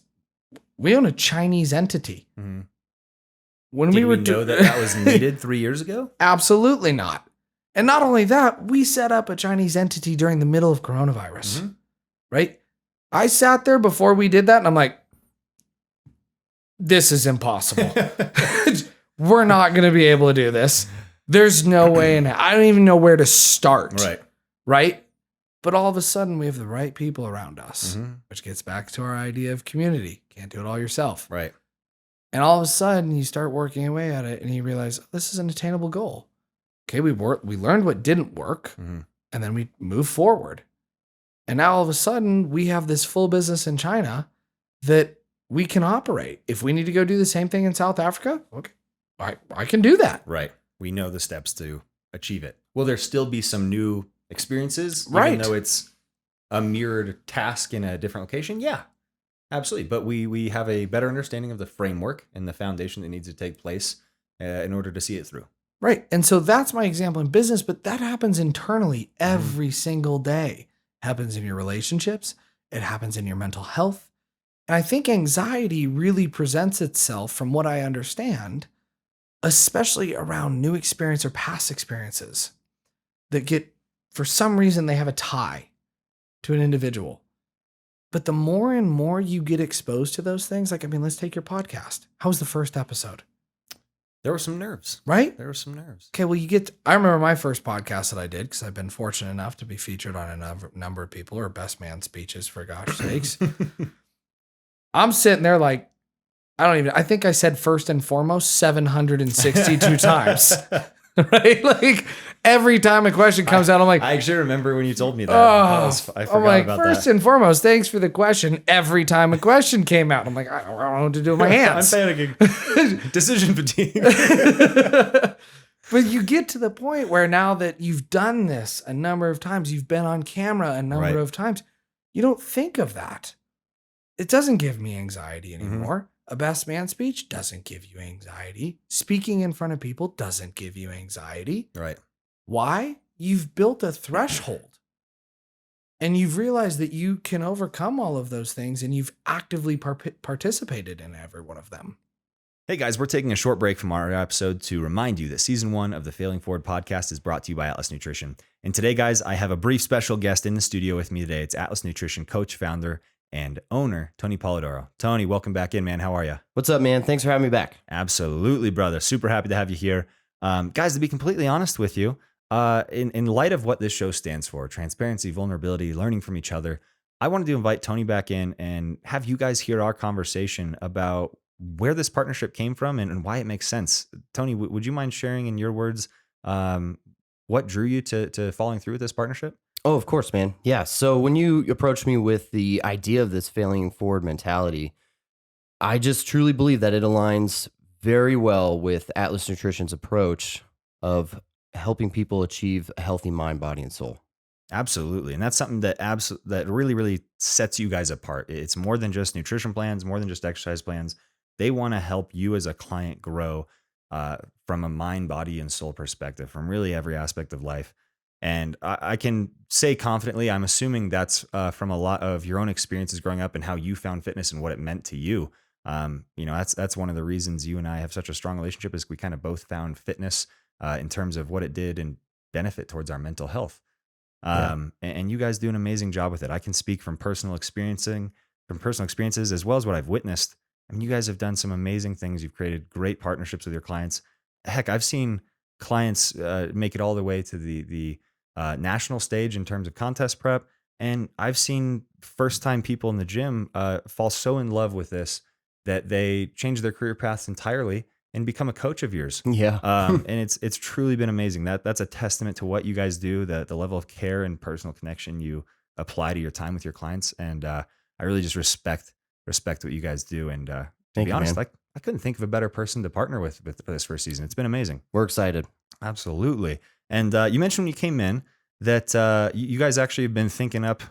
we own a Chinese entity. Mm-hmm. When Did we were we know that was needed 3 years ago? Absolutely not. And not only that, we set up a Chinese entity during the middle of coronavirus, Mhm. right? I sat there before we did that and I'm like, this is impossible. We're not going to be able to do this. There's no way. And I don't even know where to start. Right. Right. But all of a sudden we have the right people around us, Mm-hmm. which gets back to our idea of community. Can't do it all yourself. Right. And all of a sudden you start working away at it and you realize this is an attainable goal. Okay. We learned what didn't work Mm-hmm. and then we move forward. And now all of a sudden we have this full business in China that we can operate. If we need to go do the same thing in South Africa, okay, I can do that. Right. We know the steps to achieve it. Will there still be some new experiences, Right. even though it's a mirrored task in a different location? Yeah, absolutely. But we have a better understanding of the framework and the foundation that needs to take place in order to see it through. Right. And so that's my example in business, but that happens internally every single day. It happens in your relationships. It happens in your mental health. And I think anxiety really presents itself, from what I understand, especially around new experience or past experiences that get, for some reason, they have a tie to an individual. But the more and more you get exposed to those things, like, I mean, let's take your podcast. How was the first episode? There were some nerves. Right? There were some nerves. Okay, well, I remember my first podcast that I did, because I've been fortunate enough to be featured on a number of people, or best man speeches, for gosh sakes. I'm sitting there like, I think I said first and foremost 762 times, right? Like every time a question comes out, I'm like, I actually remember when you told me that. oh, I I'm forgot like, about first that. and foremost, thanks for the question. Every time a question came out, I'm like, I don't know what to do with my hands. I'm panicking. Decision fatigue. But you get to the point where now that you've done this a number of times, you've been on camera a number Right. of times, you don't think of that. It doesn't give me anxiety anymore. A best man speech doesn't give you anxiety. Speaking in front of people doesn't give you anxiety. Right. Why? You've built a threshold and you've realized that you can overcome all of those things, and you've actively participated in every one of them. Hey guys, we're taking a short break from our episode to remind you that season 1 of the Failing Forward podcast is brought to you by Atlas Nutrition. And today, guys, I have a brief special guest in the studio with me today. It's Atlas Nutrition coach, founder, and owner, Tony Polidoro. Tony, welcome back in, man. How are you? What's up, man? Thanks for having me back. Absolutely, brother. Super happy to have you here. Guys, to be completely honest with you, in light of what this show stands for, transparency, vulnerability, learning from each other, I wanted to invite Tony back in and have you guys hear our conversation about where this partnership came from and why it makes sense. Tony, would you mind sharing in your words what drew you to following through with this partnership? Oh, of course, man. Yeah. So when you approached me with the idea of this failing forward mentality, I just truly believe that it aligns very well with Atlas Nutrition's approach of helping people achieve a healthy mind, body, and soul. Absolutely. And that's something that that really, really sets you guys apart. It's more than just nutrition plans, more than just exercise plans. They want to help you as a client grow from a mind, body, and soul perspective, from really every aspect of life. And I can say confidently, I'm assuming that's from a lot of your own experiences growing up and how you found fitness and what it meant to you. That's one of the reasons you and I have such a strong relationship is we kind of both found fitness in terms of what it did and benefit towards our mental health. Yeah. And you guys do an amazing job with it. I can speak from personal experiences as well as what I've witnessed. I mean, you guys have done some amazing things. You've created great partnerships with your clients. Heck, I've seen clients make it all the way to the national stage in terms of contest prep, and I've seen first time people in the gym fall so in love with this that they change their career paths entirely and become a coach of yours. Yeah. And it's truly been amazing. That's a testament to what you guys do, the level of care and personal connection you apply to your time with your clients, and I really just respect what you guys do. And to Thank be you, honest, man. I couldn't think of a better person to partner with for this first season. It's been amazing. We're excited. Absolutely. And you mentioned when you came in that you guys actually have been thinking up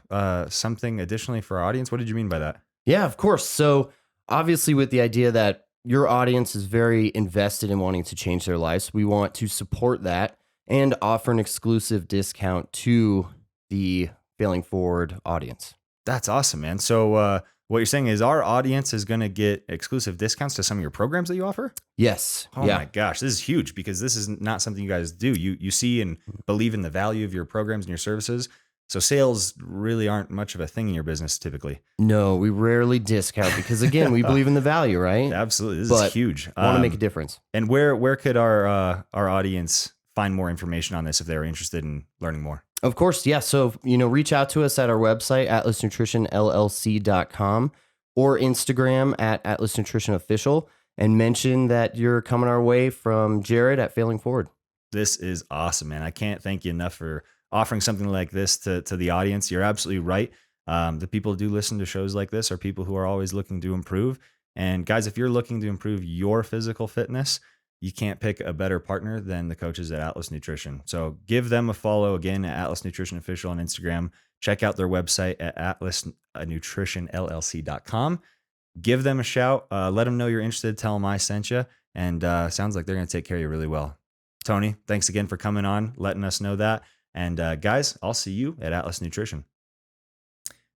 something additionally for our audience. What did you mean by that? Yeah, of course. So obviously, with the idea that your audience is very invested in wanting to change their lives, we want to support that and offer an exclusive discount to the Failing Forward audience. That's awesome, man. So what you're saying is our audience is going to get exclusive discounts to some of your programs that you offer? Yes. Oh Yeah. my gosh, this is huge because this is not something you guys do. You see and believe in the value of your programs and your services. So sales really aren't much of a thing in your business typically. No, we rarely discount because, again, we believe in the value, right? Absolutely, this But is huge. Want to make a difference. And where could our audience find more information on this if they're interested in learning more? Of course, yeah. So, reach out to us at our website, atlasnutritionllc.com, or Instagram at Atlas Nutrition Official, and mention that you're coming our way from Gerad at Failing Forward. This is awesome, man. I can't thank you enough for offering something like this to the audience. You're absolutely right. The people who do listen to shows like this are people who are always looking to improve. And guys, if you're looking to improve your physical fitness, you can't pick a better partner than the coaches at Atlas Nutrition. So give them a follow again at Atlas Nutrition Official on Instagram. Check out their website at atlasnutritionllc.com. Give them a shout. Let them know you're interested. Tell them I sent you. And sounds like they're going to take care of you really well. Tony, thanks again for coming on, letting us know that. And guys, I'll see you at Atlas Nutrition.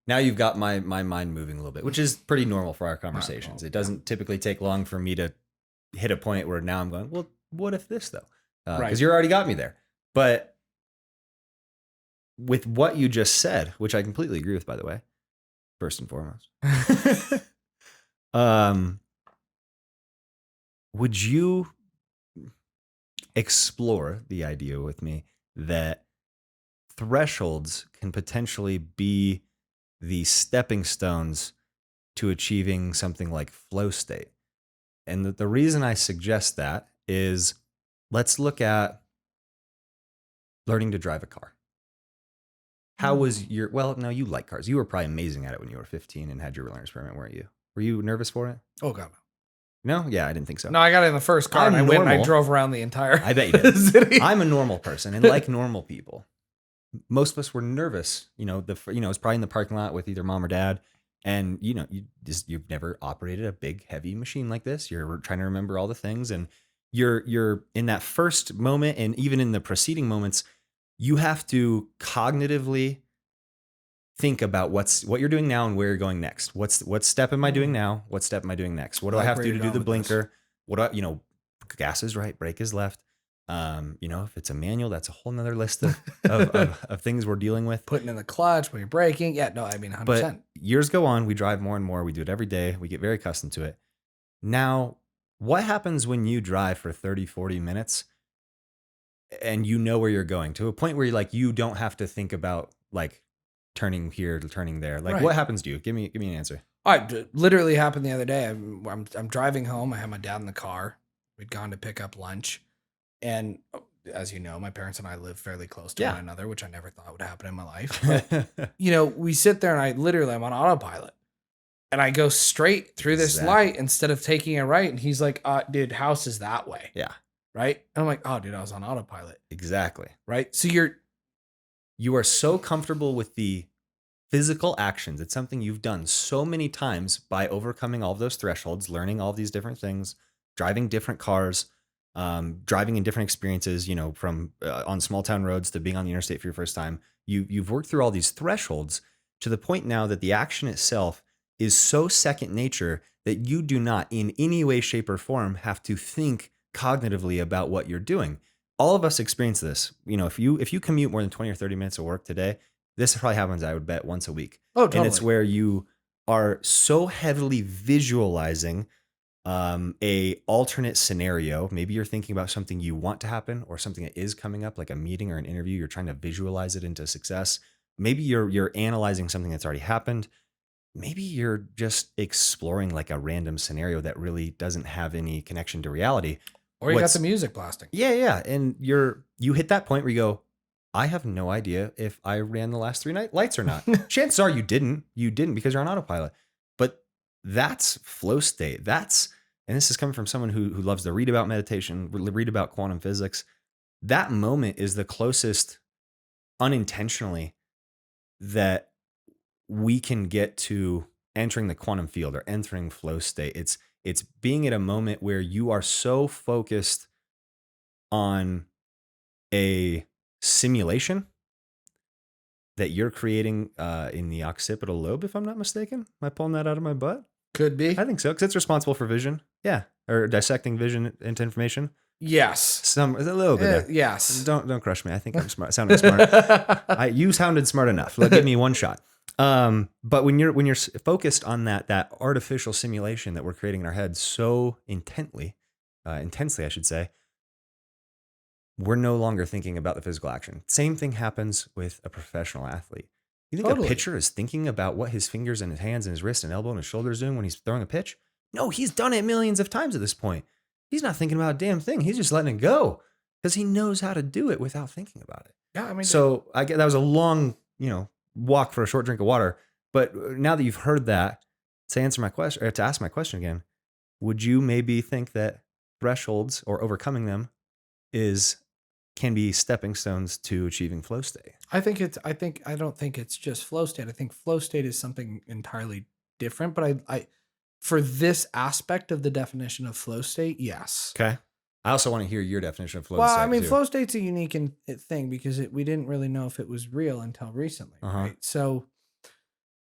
Now you've got my mind moving a little bit, which is pretty normal for our conversations. It doesn't typically take long for me to hit a point where now I'm going, well, what if this though? Because you already got me there. But with what you just said, which I completely agree with, by the way, first and foremost, would you explore the idea with me that thresholds can potentially be the stepping stones to achieving something like flow state? And the reason I suggest that is let's look at learning to drive a car. How was your, well, no, you like cars. You were probably amazing at it when you were 15 and had your learner's permit, weren't you? Were you nervous for it? Oh, God, No? Yeah, I didn't think so. no. I got in the first car and I went and I drove around the entire I bet you did. city. I'm a normal person, and like normal people, most of us were nervous. It's probably in the parking lot with either mom or dad, and you've never operated a big heavy machine like this. You're trying to remember all the things, and you're in that first moment, and even in the preceding moments, you have to cognitively think about what you're doing now and where you're going next. What step am I doing now? What step am I doing next? What do I have to do the blinker? What do gas is right, brake is left. If it's a manual, that's a whole nother list of things we're dealing with. Putting in the clutch when you're braking. Yeah, no, I mean 100%. But years go on, we drive more and more. We do it every day. We get very accustomed to it. Now, what happens when you drive for 30, 40 minutes and you know where you're going to a point where you don't have to think about turning here, turning there? Right. What happens to you? Give me an answer. It literally happened the other day. I'm driving home. I had my dad in the car. We'd gone to pick up lunch. And as you know, my parents and I live fairly close to one another, which I never thought would happen in my life. But, we sit there and I'm on autopilot. And I go straight through this light instead of taking a right. And he's like, dude, house is that way. Yeah. Right? And I'm like, oh, dude, I was on autopilot. Exactly. Right? So you are so comfortable with the physical actions. It's something you've done so many times by overcoming all of those thresholds, learning all these different things, driving different cars, driving in different experiences, from on small town roads to being on the interstate for your first time. You've worked through all these thresholds to the point now that the action itself is so second nature that you do not in any way, shape, or form have to think cognitively about what you're doing. All of us experience this. If you commute more than 20 or 30 minutes of work today, this probably happens, I would bet, once a week. Oh, totally. And it's where you are so heavily visualizing a alternate scenario. Maybe you're thinking about something you want to happen or something that is coming up, like a meeting or an interview. You're trying to visualize it into success. Maybe you're analyzing something that's already happened. Maybe you're just exploring like a random scenario that really doesn't have any connection to reality. Or you got the music blasting. Yeah. And you hit that point where you go, I have no idea if I ran the last 3 night lights or not. Chances are you didn't. You didn't because you're on autopilot. But that's flow state. And this is coming from someone who loves to read about meditation, read about quantum physics. That moment is the closest unintentionally that we can get to entering the quantum field or entering flow state. It's being at a moment where you are so focused on a simulation that you're creating in the occipital lobe, if I'm not mistaken. Am I pulling that out of my butt? Could be. I think so, because it's responsible for vision. Yeah, or dissecting vision into information. Yes. A little bit there. Yes. Don't crush me. I think I'm smart. Sounding smart. You sounded smart enough. Give me one shot. But when you're focused on that artificial simulation that we're creating in our heads so intensely, I should say, we're no longer thinking about the physical action. Same thing happens with a professional athlete. You think Totally. a pitcher is thinking about what his fingers and his hands and his wrist and elbow and his shoulders doing when he's throwing a pitch? No, he's done it millions of times at this point. He's not thinking about a damn thing. He's just letting it go because he knows how to do it without thinking about it. Yeah, I mean, So I get that was a long, walk for a short drink of water. But now that you've heard that, to answer my question, or to ask my question again, would you maybe think that thresholds or overcoming them can be stepping stones to achieving flow state? I don't think it's just flow state. I think flow state is something entirely different, but I for this aspect of the definition of flow state, yes. Okay. I also want to hear your definition of flow Well, state. I mean, too. flow state's a unique thing because we didn't really know if it was real until recently, right? So,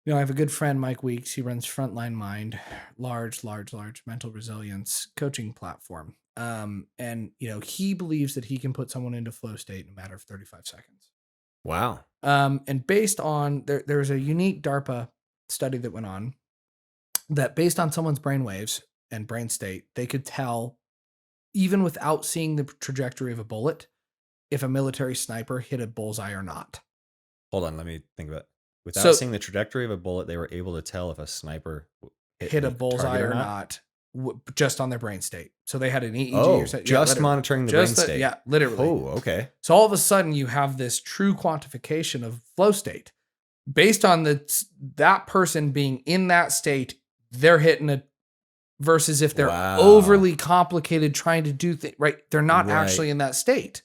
I have a good friend, Mike Weeks. He runs Frontline Mind, large mental resilience coaching platform. And he believes that he can put someone into flow state in a matter of 35 seconds. Wow. And based on there's a unique DARPA study that went on that based on someone's brain waves and brain state, they could tell, even without seeing the trajectory of a bullet, if a military sniper hit a bullseye or not. Hold on, let me think about it. Without seeing the trajectory of a bullet, they were able to tell if a sniper hit a bullseye or not, just on their brain state. So they had an EEG. Or monitoring the brain state. Yeah, literally. Oh, okay. So all of a sudden you have this true quantification of flow state. Based on that person being in that state, they're hitting it versus if they're overly complicated trying to do things, right? They're not actually in that state,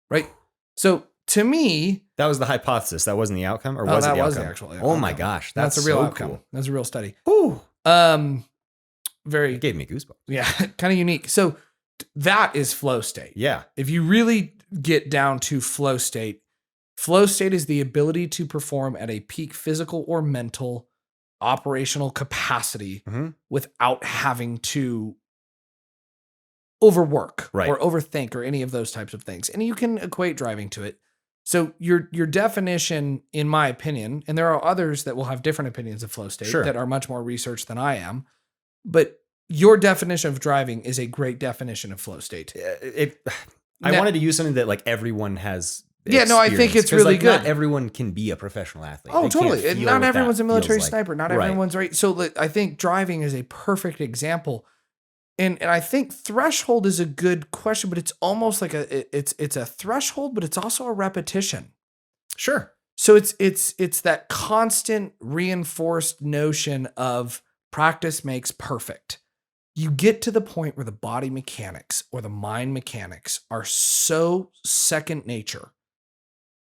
right? So to me, that was the hypothesis. That wasn't the outcome, or was it the outcome? The actual outcome. Oh my gosh, that's a real so outcome. Cool. That's a real study. Ooh. Very. It gave me goosebumps. Yeah, kind of unique. So that is flow state. Yeah. If you really get down to flow state is the ability to perform at a peak physical or mental operational capacity without having to overwork or overthink or any of those types of things. And you can equate driving to it. So your definition, in my opinion, and there are others that will have different opinions of flow state that are much more researched than I am, but your definition of driving is a great definition of flow state. I wanted to use something that everyone has. I think it's really good. Not everyone can be a professional athlete. Oh, totally. Not everyone's a military sniper. Not everyone's right. So I think driving is a perfect example. And I think threshold is a good question, but it's almost like it's a threshold, but it's also a repetition. Sure. So it's that constant reinforced notion of practice makes perfect. You get to the point where the body mechanics or the mind mechanics are so second nature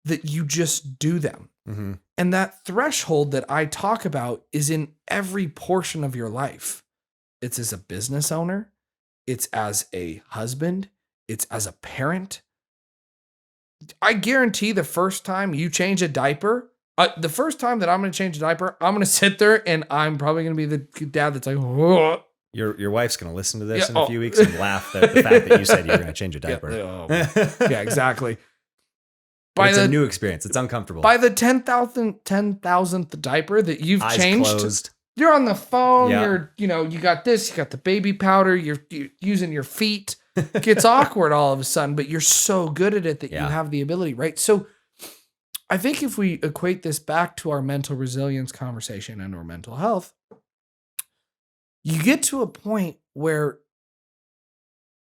that you just do them. Mm-hmm. And that threshold that I talk about is in every portion of your life. It's as a business owner. It's as a husband. It's as a parent. I guarantee the first time you change a diaper, The first time that I'm going to change a diaper, I'm going to sit there and I'm probably going to be the dad that's like, "Whoa." Your wife's going to listen to this Yeah, in a few weeks and laugh at the fact that you said you were going to change a diaper. Yeah, exactly. But it's a new experience. It's uncomfortable. By the 10,000th diaper that you've Eyes changed, closed. you're on the phone. Yeah. You got this. You got the baby powder. You're using your feet. It gets awkward all of a sudden, but you're so good at it that you have the ability, right? So I think if we equate this back to our mental resilience conversation and our mental health, you get to a point where,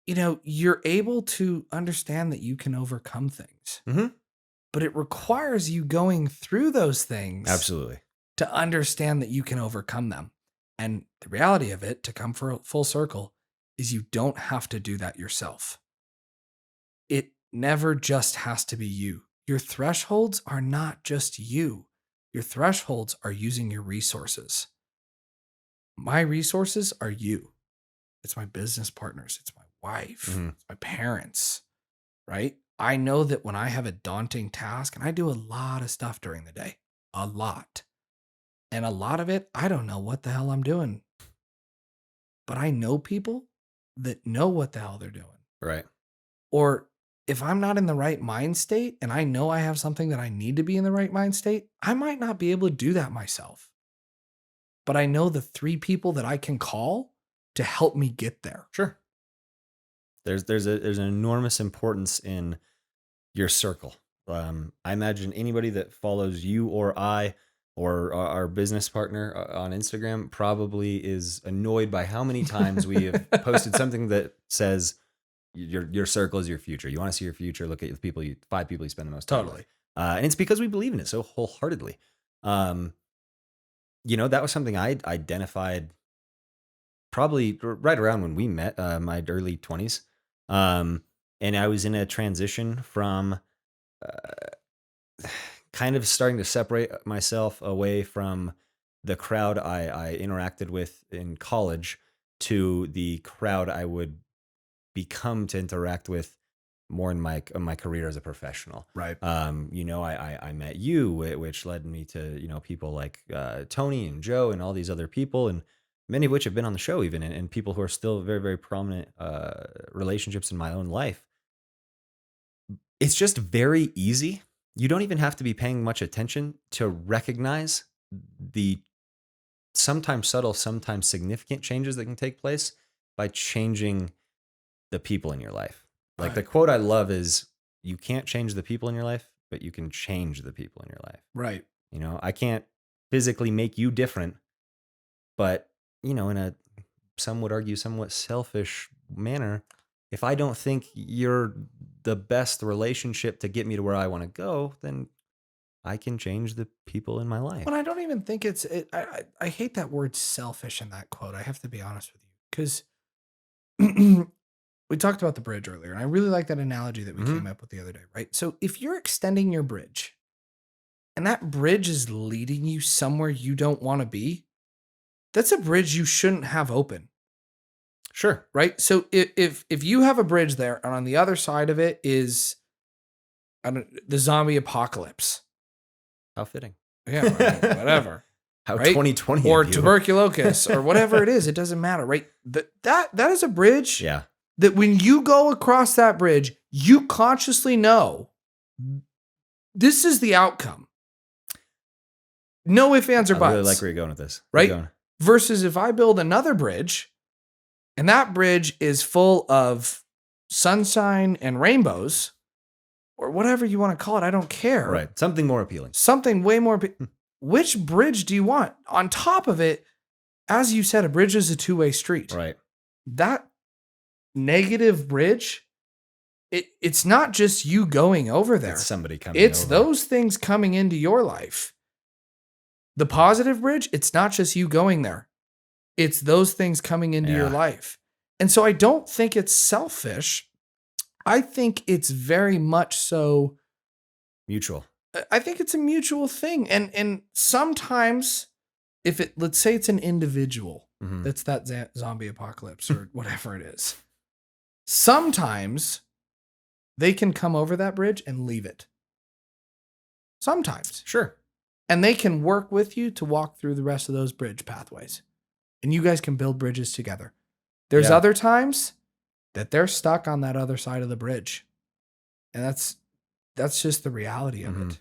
you're able to understand that you can overcome things. Mm-hmm. But it requires you going through those things. Absolutely. To understand that you can overcome them. And the reality of it, to come for a full circle, is you don't have to do that yourself. It never just has to be you. Your thresholds are not just you. Your thresholds are using your resources. My resources are you. It's my business partners. It's my wife. Mm-hmm. It's my parents, right? I know that when I have a daunting task, and I do a lot of stuff during the day, a lot. And a lot of it, I don't know what the hell I'm doing. But I know people that know what the hell they're doing. Right. Or if I'm not in the right mind state and I know I have something that I need to be in the right mind state, I might not be able to do that myself. But I know the 3 people that I can call to help me get there. Sure. There's an enormous importance in your circle. I imagine anybody that follows you or I or our business partner on Instagram probably is annoyed by how many times we have posted something that says your circle is your future. You want to see your future, look at the people 5 people you spend the most time with. And it's because we believe in it so wholeheartedly. That was something I identified probably right around when we met, my early 20s. And I was in a transition from kind of starting to separate myself away from the crowd I interacted with in college to the crowd I would become to interact with more in my career as a professional. Right. I met you, which led me to, people like Tony and Joe and all these other people, and many of which have been on the show even, and people who are still very, very prominent relationships in my own life. It's just very easy. You don't even have to be paying much attention to recognize the sometimes subtle, sometimes significant changes that can take place by changing the people in your life. Like Right. the quote I love is, you can't change the people in your life, but you can change the people in your life. Right. I can't physically make you different, but, in a, some would argue, somewhat selfish manner, if I don't think you're the best relationship to get me to where I want to go, then I can change the people in my life. But I don't even think I hate that word selfish in that quote. I have to be honest with you. Because we talked about the bridge earlier, and I really like that analogy that we came up with the other day, right? So if you're extending your bridge and that bridge is leading you somewhere you don't want to be, that's a bridge you shouldn't have open. Sure. Right? So if you have a bridge there and on the other side of it is the zombie apocalypse. How fitting. Yeah, whatever. How right? 2020 or of you. tuberculosis or whatever it is, it doesn't matter, right? That is a bridge. Yeah. That when you go across that bridge, you consciously know this is the outcome. No ifs, ands, or buts. I really like where you're going with this. Right? Versus if I build another bridge and that bridge is full of sunshine and rainbows or whatever you want to call it, I don't care. Right. Something more appealing. Something way more. Which bridge do you want? On top of it, as you said, a bridge is a two-way street. Right. That negative bridge, it's not just you going over there. It's somebody coming It's over. those things coming into your life. The positive bridge, it's not just you going there. It's those things coming into your life. And so I don't think it's selfish. I think it's very much so mutual. I think it's a mutual thing. And sometimes let's say it's an individual that's that zombie apocalypse or whatever it is. Sometimes they can come over that bridge and leave it. Sometimes. Sure. And they can work with you to walk through the rest of those bridge pathways. And you guys can build bridges together. There's Yeah. other times that they're stuck on that other side of the bridge. And that's just the reality of it.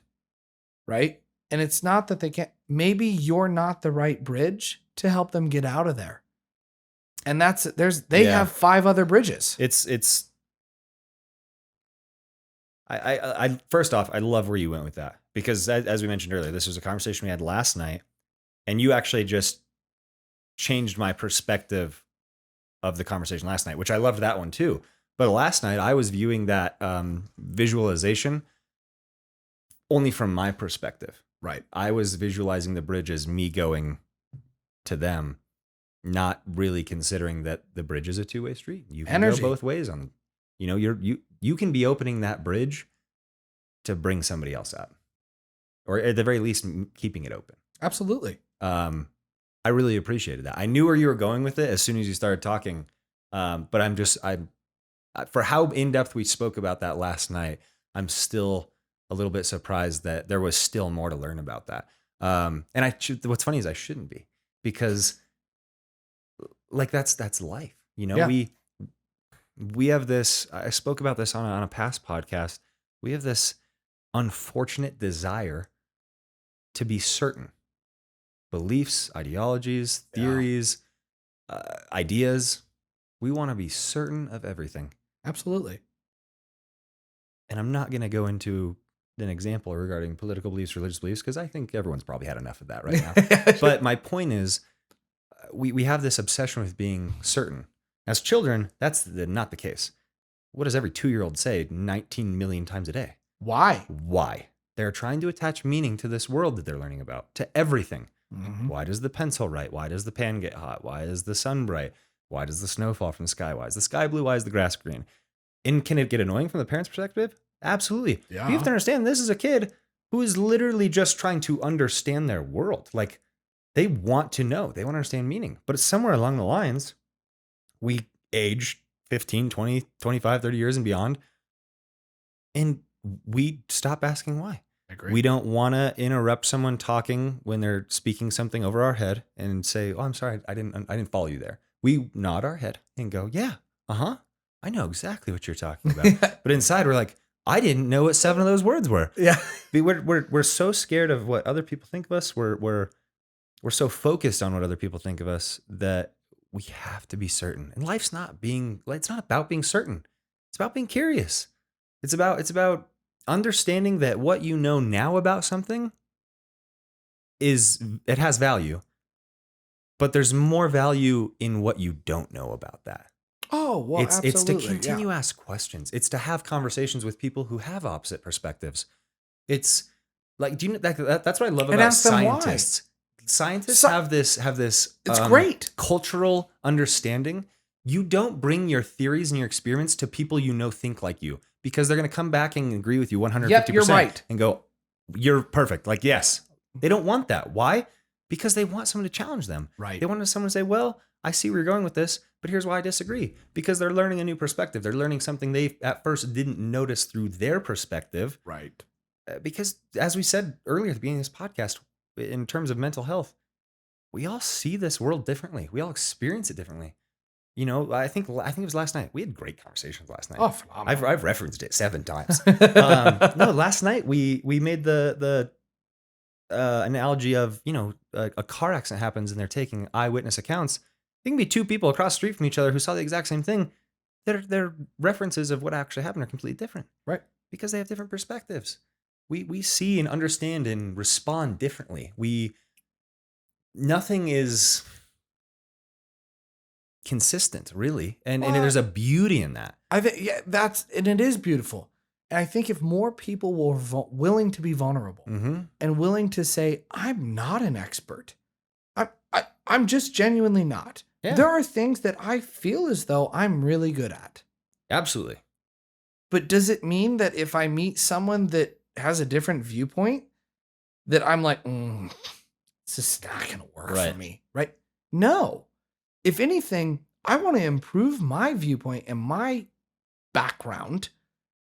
Right? And it's not that they can't, maybe you're not the right bridge to help them get out of there. And they have 5 other bridges. I first off, I love where you went with that, because as we mentioned earlier, this was a conversation we had last night, and you actually just changed my perspective of the conversation last night, which I loved that one too. But last night I was viewing that visualization only from my perspective. Right. I was visualizing the bridge as me going to them, not really considering that the bridge is a two-way street. You can Energy. go both ways on, you can be opening that bridge to bring somebody else out, or at the very least keeping it open. Absolutely. I really appreciated that. I knew where you were going with it as soon as you started talking. But I'm for how in-depth we spoke about that last night, I'm still a little bit surprised that there was still more to learn about that. And what's funny is I shouldn't be, because like that's life. Yeah. We have this, I spoke about this on a past podcast. We have this unfortunate desire to be certain. Beliefs, ideologies, theories, ideas. We want to be certain of everything. Absolutely. And I'm not going to go into an example regarding political beliefs, religious beliefs, because I think everyone's probably had enough of that right now. But my point is, we have this obsession with being certain. As children, that's not the case. What does every 2-year-old say 19 million times a day? Why? They're trying to attach meaning to this world that they're learning about, to everything. Mm-hmm. Why does the pencil write? Why does the pan get hot? Why is the sun bright? Why does the snow fall from the sky? Why is the sky blue? Why is the grass green? And can it get annoying from the parent's perspective? Absolutely. Yeah. You have to understand, this is a kid who is literally just trying to understand their world. Like, they want to know. They want to understand meaning. But it's somewhere along the lines, we age 15, 20, 25, 30 years and beyond, and we stop asking why. Agree. We don't want to interrupt someone talking when they're speaking something over our head and say, "Oh, I'm sorry, I didn't follow you there." We nod our head and go, "Yeah, I know exactly what you're talking about." But inside, we're like, "I didn't know what 7 of those words were." Yeah. We're so scared of what other people think of us. We're so focused on what other people think of us that we have to be certain. And life's it's not about being certain. It's about being curious. It's about understanding that what you know now about something it has value, but there's more value in what you don't know about that. Oh, well, absolutely. It's to continue to ask questions. It's to have conversations with people who have opposite perspectives. It's like, do you know that's what I love And about ask them why. scientists. Scientists have this It's great. cultural understanding. You don't bring your theories and your experiments to people you know think like you, because they're going to come back and agree with you 150%. Yep, you're right. And go, "You're perfect." Like, yes. They don't want that. Why? Because they want someone to challenge them. Right. They want someone to say, "Well, I see where you're going with this, but here's why I disagree." Because they're learning a new perspective. They're learning something they at first didn't notice through their perspective. Right. Because as we said earlier at the beginning of this podcast, in terms of mental health, we all see this world differently. We all experience it differently. I think it was last night. We had great conversations last night. Oh, phenomenal. I've referenced it 7 times. No, last night we made the analogy of, a car accident happens and they're taking eyewitness accounts. There can be 2 people across the street from each other who saw the exact same thing. Their references of what actually happened are completely different. Right. Because they have different perspectives. We see and understand and respond differently. Nothing is consistent, really. And there's a beauty in that. I think and it is beautiful. And I think if more people were willing to be vulnerable and willing to say, "I'm not an expert. I'm just genuinely not." Yeah. There are things that I feel as though I'm really good at. Absolutely. But does it mean that if I meet someone that has a different viewpoint, that I'm like, it's just not going to work for me, right? No. If anything, I want to improve my viewpoint and my background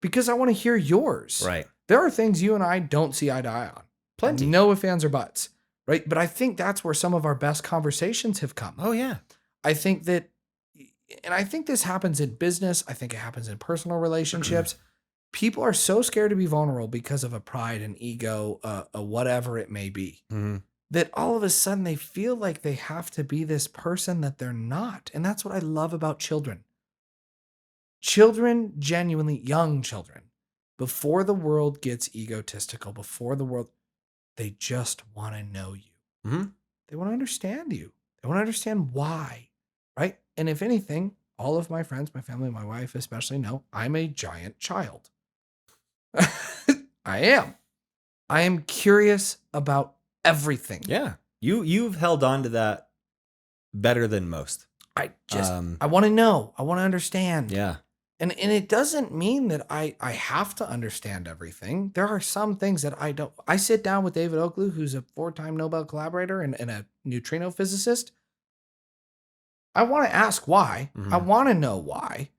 because I want to hear yours. Right. There are things you and I don't see eye to eye on. Plenty. No ifs, ands, or buts. Right. But I think that's where some of our best conversations have come. Oh yeah. I think that, and I think this happens in business. I think it happens in personal relationships. People are so scared to be vulnerable because of a pride and ego, a whatever it may be, that all of a sudden they feel like they have to be this person that they're not. And that's what I love about children. Children, genuinely young children, before the world gets egotistical, before the world, they just want to know you. They want to understand you. They want to understand why, right? And if anything, all of my friends, my family, my wife especially know I'm a giant child. I am. I am curious about everything. Yeah. You've held on to that better than most. I want to know. I want to understand. Yeah. And it doesn't mean that I have to understand everything. There are some things that I don't. I sit down with David Oakley, who's a 4-time Nobel collaborator and a neutrino physicist. I want to ask why. I want to know why.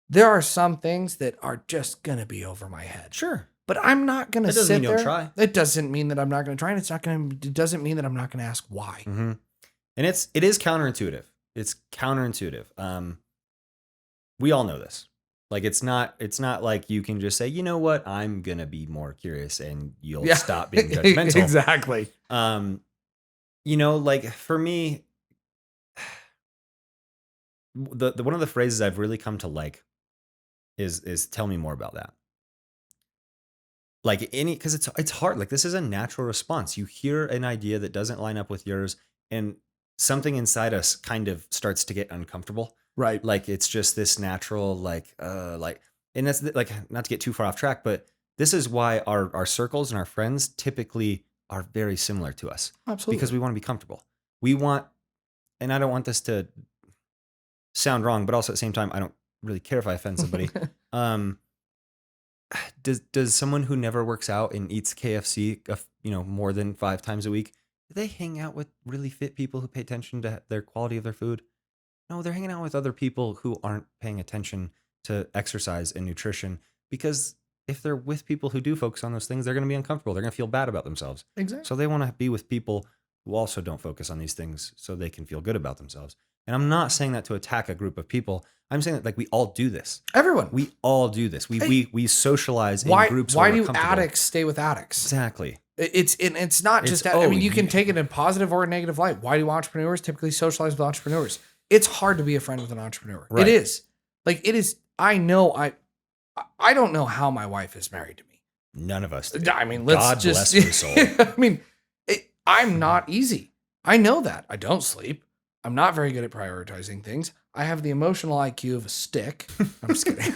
There are some things that are just going to be over my head. Sure. But I'm not going to sit doesn't mean there. you'll try. It doesn't mean that I'm not going to try, and it doesn't mean that I'm not going to ask why. And it is counterintuitive. It's counterintuitive. We all know this. Like it's not like you can just say, you know what, I'm gonna be more curious and you'll stop being judgmental. Exactly. Like for me, the one of the phrases I've really come to like is tell me more about that. Like because it's hard. Like this is a natural response. You hear an idea that doesn't line up with yours, and something inside us kind of starts to get uncomfortable. Right. Like it's just this natural, and that's like, not to get too far off track, but this is why our circles and our friends typically are very similar to us. Absolutely. Because we want to be comfortable. We want, and I don't want this to sound wrong, but also at the same time, I don't really care if I offend somebody. Does someone who never works out and eats KFC, more than 5 times a week, do they hang out with really fit people who pay attention to their quality of their food? No, they're hanging out with other people who aren't paying attention to exercise and nutrition, because if they're with people who do focus on those things, they're going to be uncomfortable. They're going to feel bad about themselves. Exactly. So they want to be with people who also don't focus on these things so they can feel good about themselves. And I'm not saying that to attack a group of people. I'm saying that like we all do this. Everyone. We all do this. We socialize in groups. Why do addicts stay with addicts? Exactly. It's not just that. I mean, you can take it in a positive or a negative light. Why do entrepreneurs typically socialize with entrepreneurs? It's hard to be a friend with an entrepreneur. Right. It is. Like it is. I know. I don't know how my wife is married to me. None of us do. I mean, let's bless her soul. I mean, I'm not easy. I know that. I don't sleep. I'm not very good at prioritizing things. I have the emotional IQ of a stick. I'm just kidding.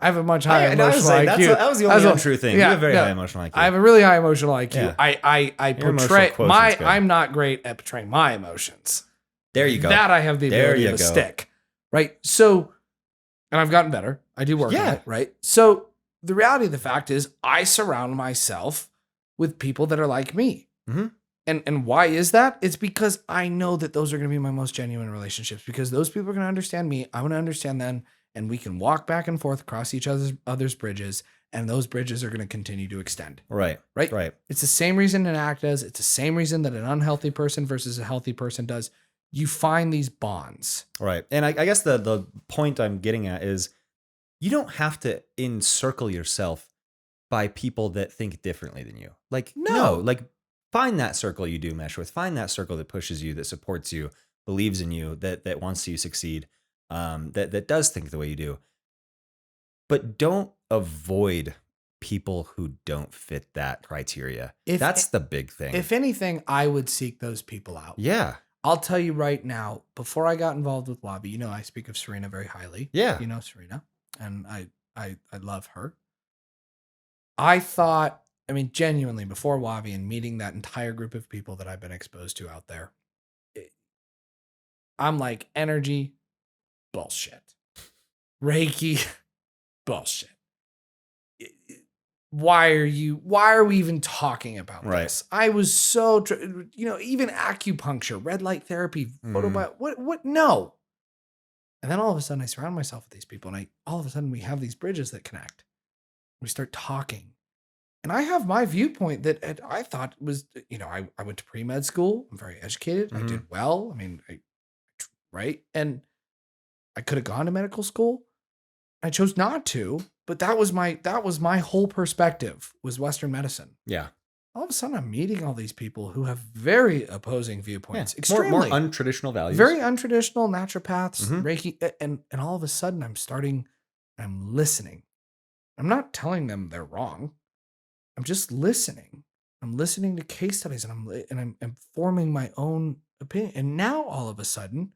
I have a much higher emotional IQ. That was the only untrue thing. You have a very high emotional IQ. I have a really high emotional IQ. Yeah. I Your portray my. I'm not great at portraying my emotions. There you go. That I have the ability of a stick. Right. So, and I've gotten better. I do work on it. Right. So the reality of the fact is, I surround myself with people that are like me. And why is that? It's because I know that those are going to be my most genuine relationships, because those people are going to understand me. I'm going to understand them. And we can walk back and forth across each other's bridges, and those bridges are going to continue to extend. Right. It's the same reason an act does. It's the same reason that an unhealthy person versus a healthy person does. You find these bonds. Right. And I guess the point I'm getting at is you don't have to encircle yourself by people that think differently than you. Like, no, like find that circle you do mesh with. Find that circle that pushes you, that supports you, believes in you, that wants you to succeed. That does think the way you do, but don't avoid people who don't fit that criteria. That's the big thing. If anything, I would seek those people out. Yeah. I'll tell you right now, before I got involved with Wabi, I speak of Serena very highly. Yeah. You know Serena, and I love her. I thought, genuinely, before Wabi and meeting that entire group of people that I've been exposed to out there, I'm like, energy, bullshit. Reiki, bullshit. Why are we even talking about this? I was so, even acupuncture, red light therapy, what? No. And then all of a sudden I surround myself with these people, and all of a sudden we have these bridges that connect. We start talking, And I have my viewpoint that I thought was, I went to pre-med school. I'm very educated. I Mhm. did well. I mean, right. And I could have gone to medical school. I chose not to, but that was my whole perspective was Western medicine. Yeah. All of a sudden I'm meeting all these people who have very opposing Yeah. viewpoints. More Extremely untraditional values. very untraditional naturopaths, Mhm. Reiki, and all of a sudden I'm listening. I'm not telling them they're wrong. I'm just listening. I'm listening to case studies and I'm forming my own opinion. And now all of a sudden,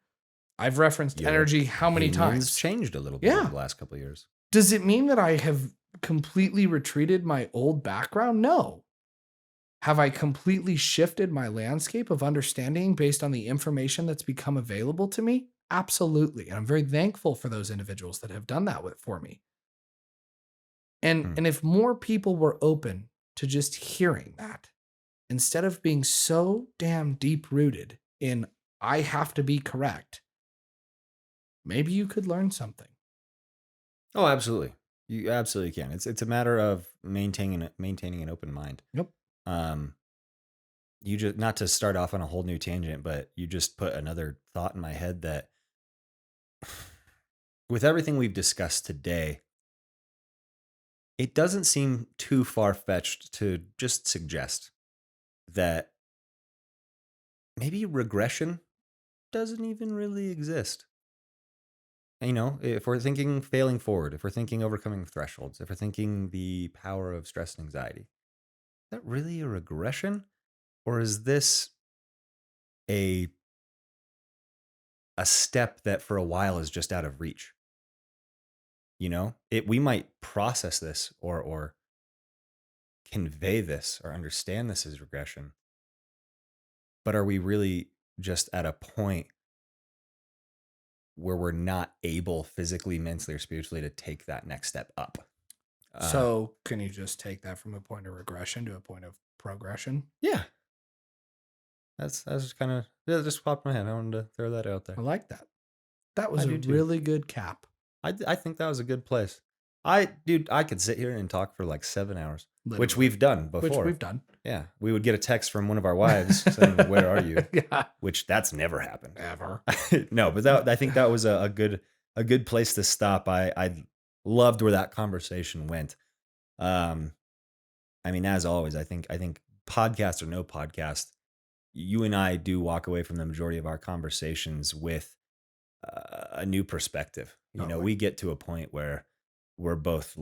I've referenced Your energy how many opinion's times? changed a little bit Yeah. over the last couple of years. Does it mean that I have completely retreated my old background? No. Have I completely shifted my landscape of understanding based on the information that's become available to me? Absolutely. And I'm very thankful for those individuals that have done that for me. Hmm. And if more people were open to just hearing that, instead of being so damn deep rooted in I have to be correct, maybe you could learn something. Oh, absolutely. You absolutely can. It's a matter of maintaining an open mind. Yep. You just, not to start off on a whole new tangent, but you just put another thought in my head that with everything we've discussed today, it doesn't seem too far-fetched to just suggest that maybe regression doesn't even really exist. If we're thinking failing forward, if we're thinking overcoming thresholds, if we're thinking the power of stress and anxiety, is that really a regression? Or is this a step that for a while is just out of reach? We might process this or convey this or understand this as regression, but are we really just at a point where we're not able physically, mentally, or spiritually to take that next step up? So can you just take that from a point of regression to a point of progression? Yeah, that's just kind of, yeah, just popped in my head. I wanted to throw that out there. I like that. That was I a do too. really good cap. I think that was a good place. Dude, I could sit here and talk for like 7 hours, which Literally. we've done before. Which we've done. Yeah, we would get a text from one of our wives saying, "Where are you?" Yeah. Which that's never happened. Ever. No, but I think that was a good place to stop. I loved where that conversation went. I mean, as always, I think podcast or no podcast, you and I do walk away from the majority of our conversations with a new perspective. Totally. We get to a point where we're both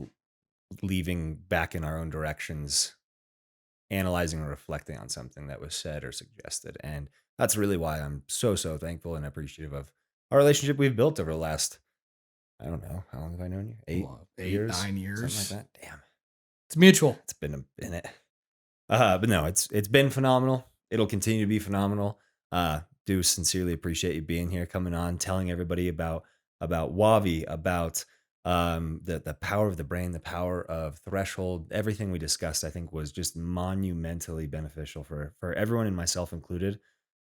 leaving back in our own directions, analyzing or reflecting on something that was said or suggested. And that's really why I'm so thankful and appreciative of our relationship we've built over the last, I don't know, how long have I known you? 8 years? 9 years. Something like that. Damn. It's mutual. It's been a minute. But no, it's been phenomenal. It'll continue to be phenomenal. Do sincerely appreciate you being here, coming on, telling everybody about Wavi, about the power of the brain, the power of threshold. Everything we discussed, I think, was just monumentally beneficial for everyone and myself included.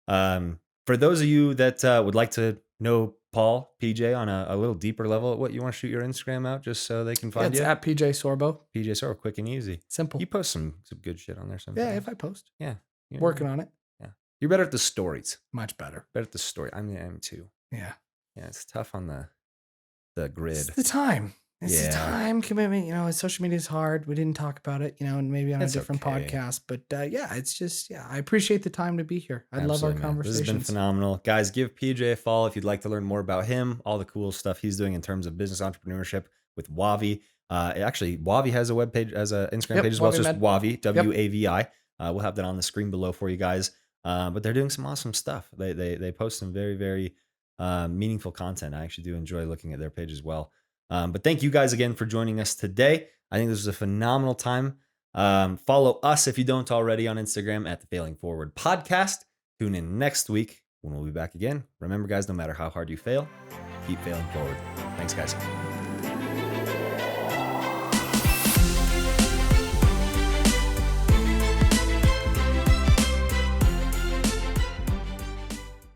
For those of you that would like to know Paul, PJ, on a little deeper level, what you want to shoot your Instagram out just so they can find It's you? at PJ Sorbo. PJ Sorbo, quick and easy. Simple. You post some good shit on there sometimes. Yeah, if I post. Yeah. Working on it. Yeah. You're better at the stories. Much better. Better at the story. I am too. Yeah. Yeah, it's tough on the grid. It's the time. It's the Yeah. time commitment. Social media is hard. We didn't talk about it, and maybe on It's a different okay. podcast. But yeah, it's just, I appreciate the time to be here. I love our Absolutely, man. This conversations. has been phenomenal. Guys, give PJ a follow if you'd like to learn more about him, all the cool stuff he's doing in terms of business entrepreneurship with Wavi. Actually, Wavi has a webpage, as an Instagram page as well. It's just Wavi, WAVI. We'll have that on the screen below for you guys. But they're doing some awesome stuff. They post some very, very meaningful content. I actually do enjoy looking at their page as well. But thank you guys again for joining us today. I think this was a phenomenal time. Follow us if you don't already on Instagram at the Failing Forward Podcast. Tune in next week when we'll be back again. Remember, guys, no matter how hard you fail, keep failing forward. Thanks, guys.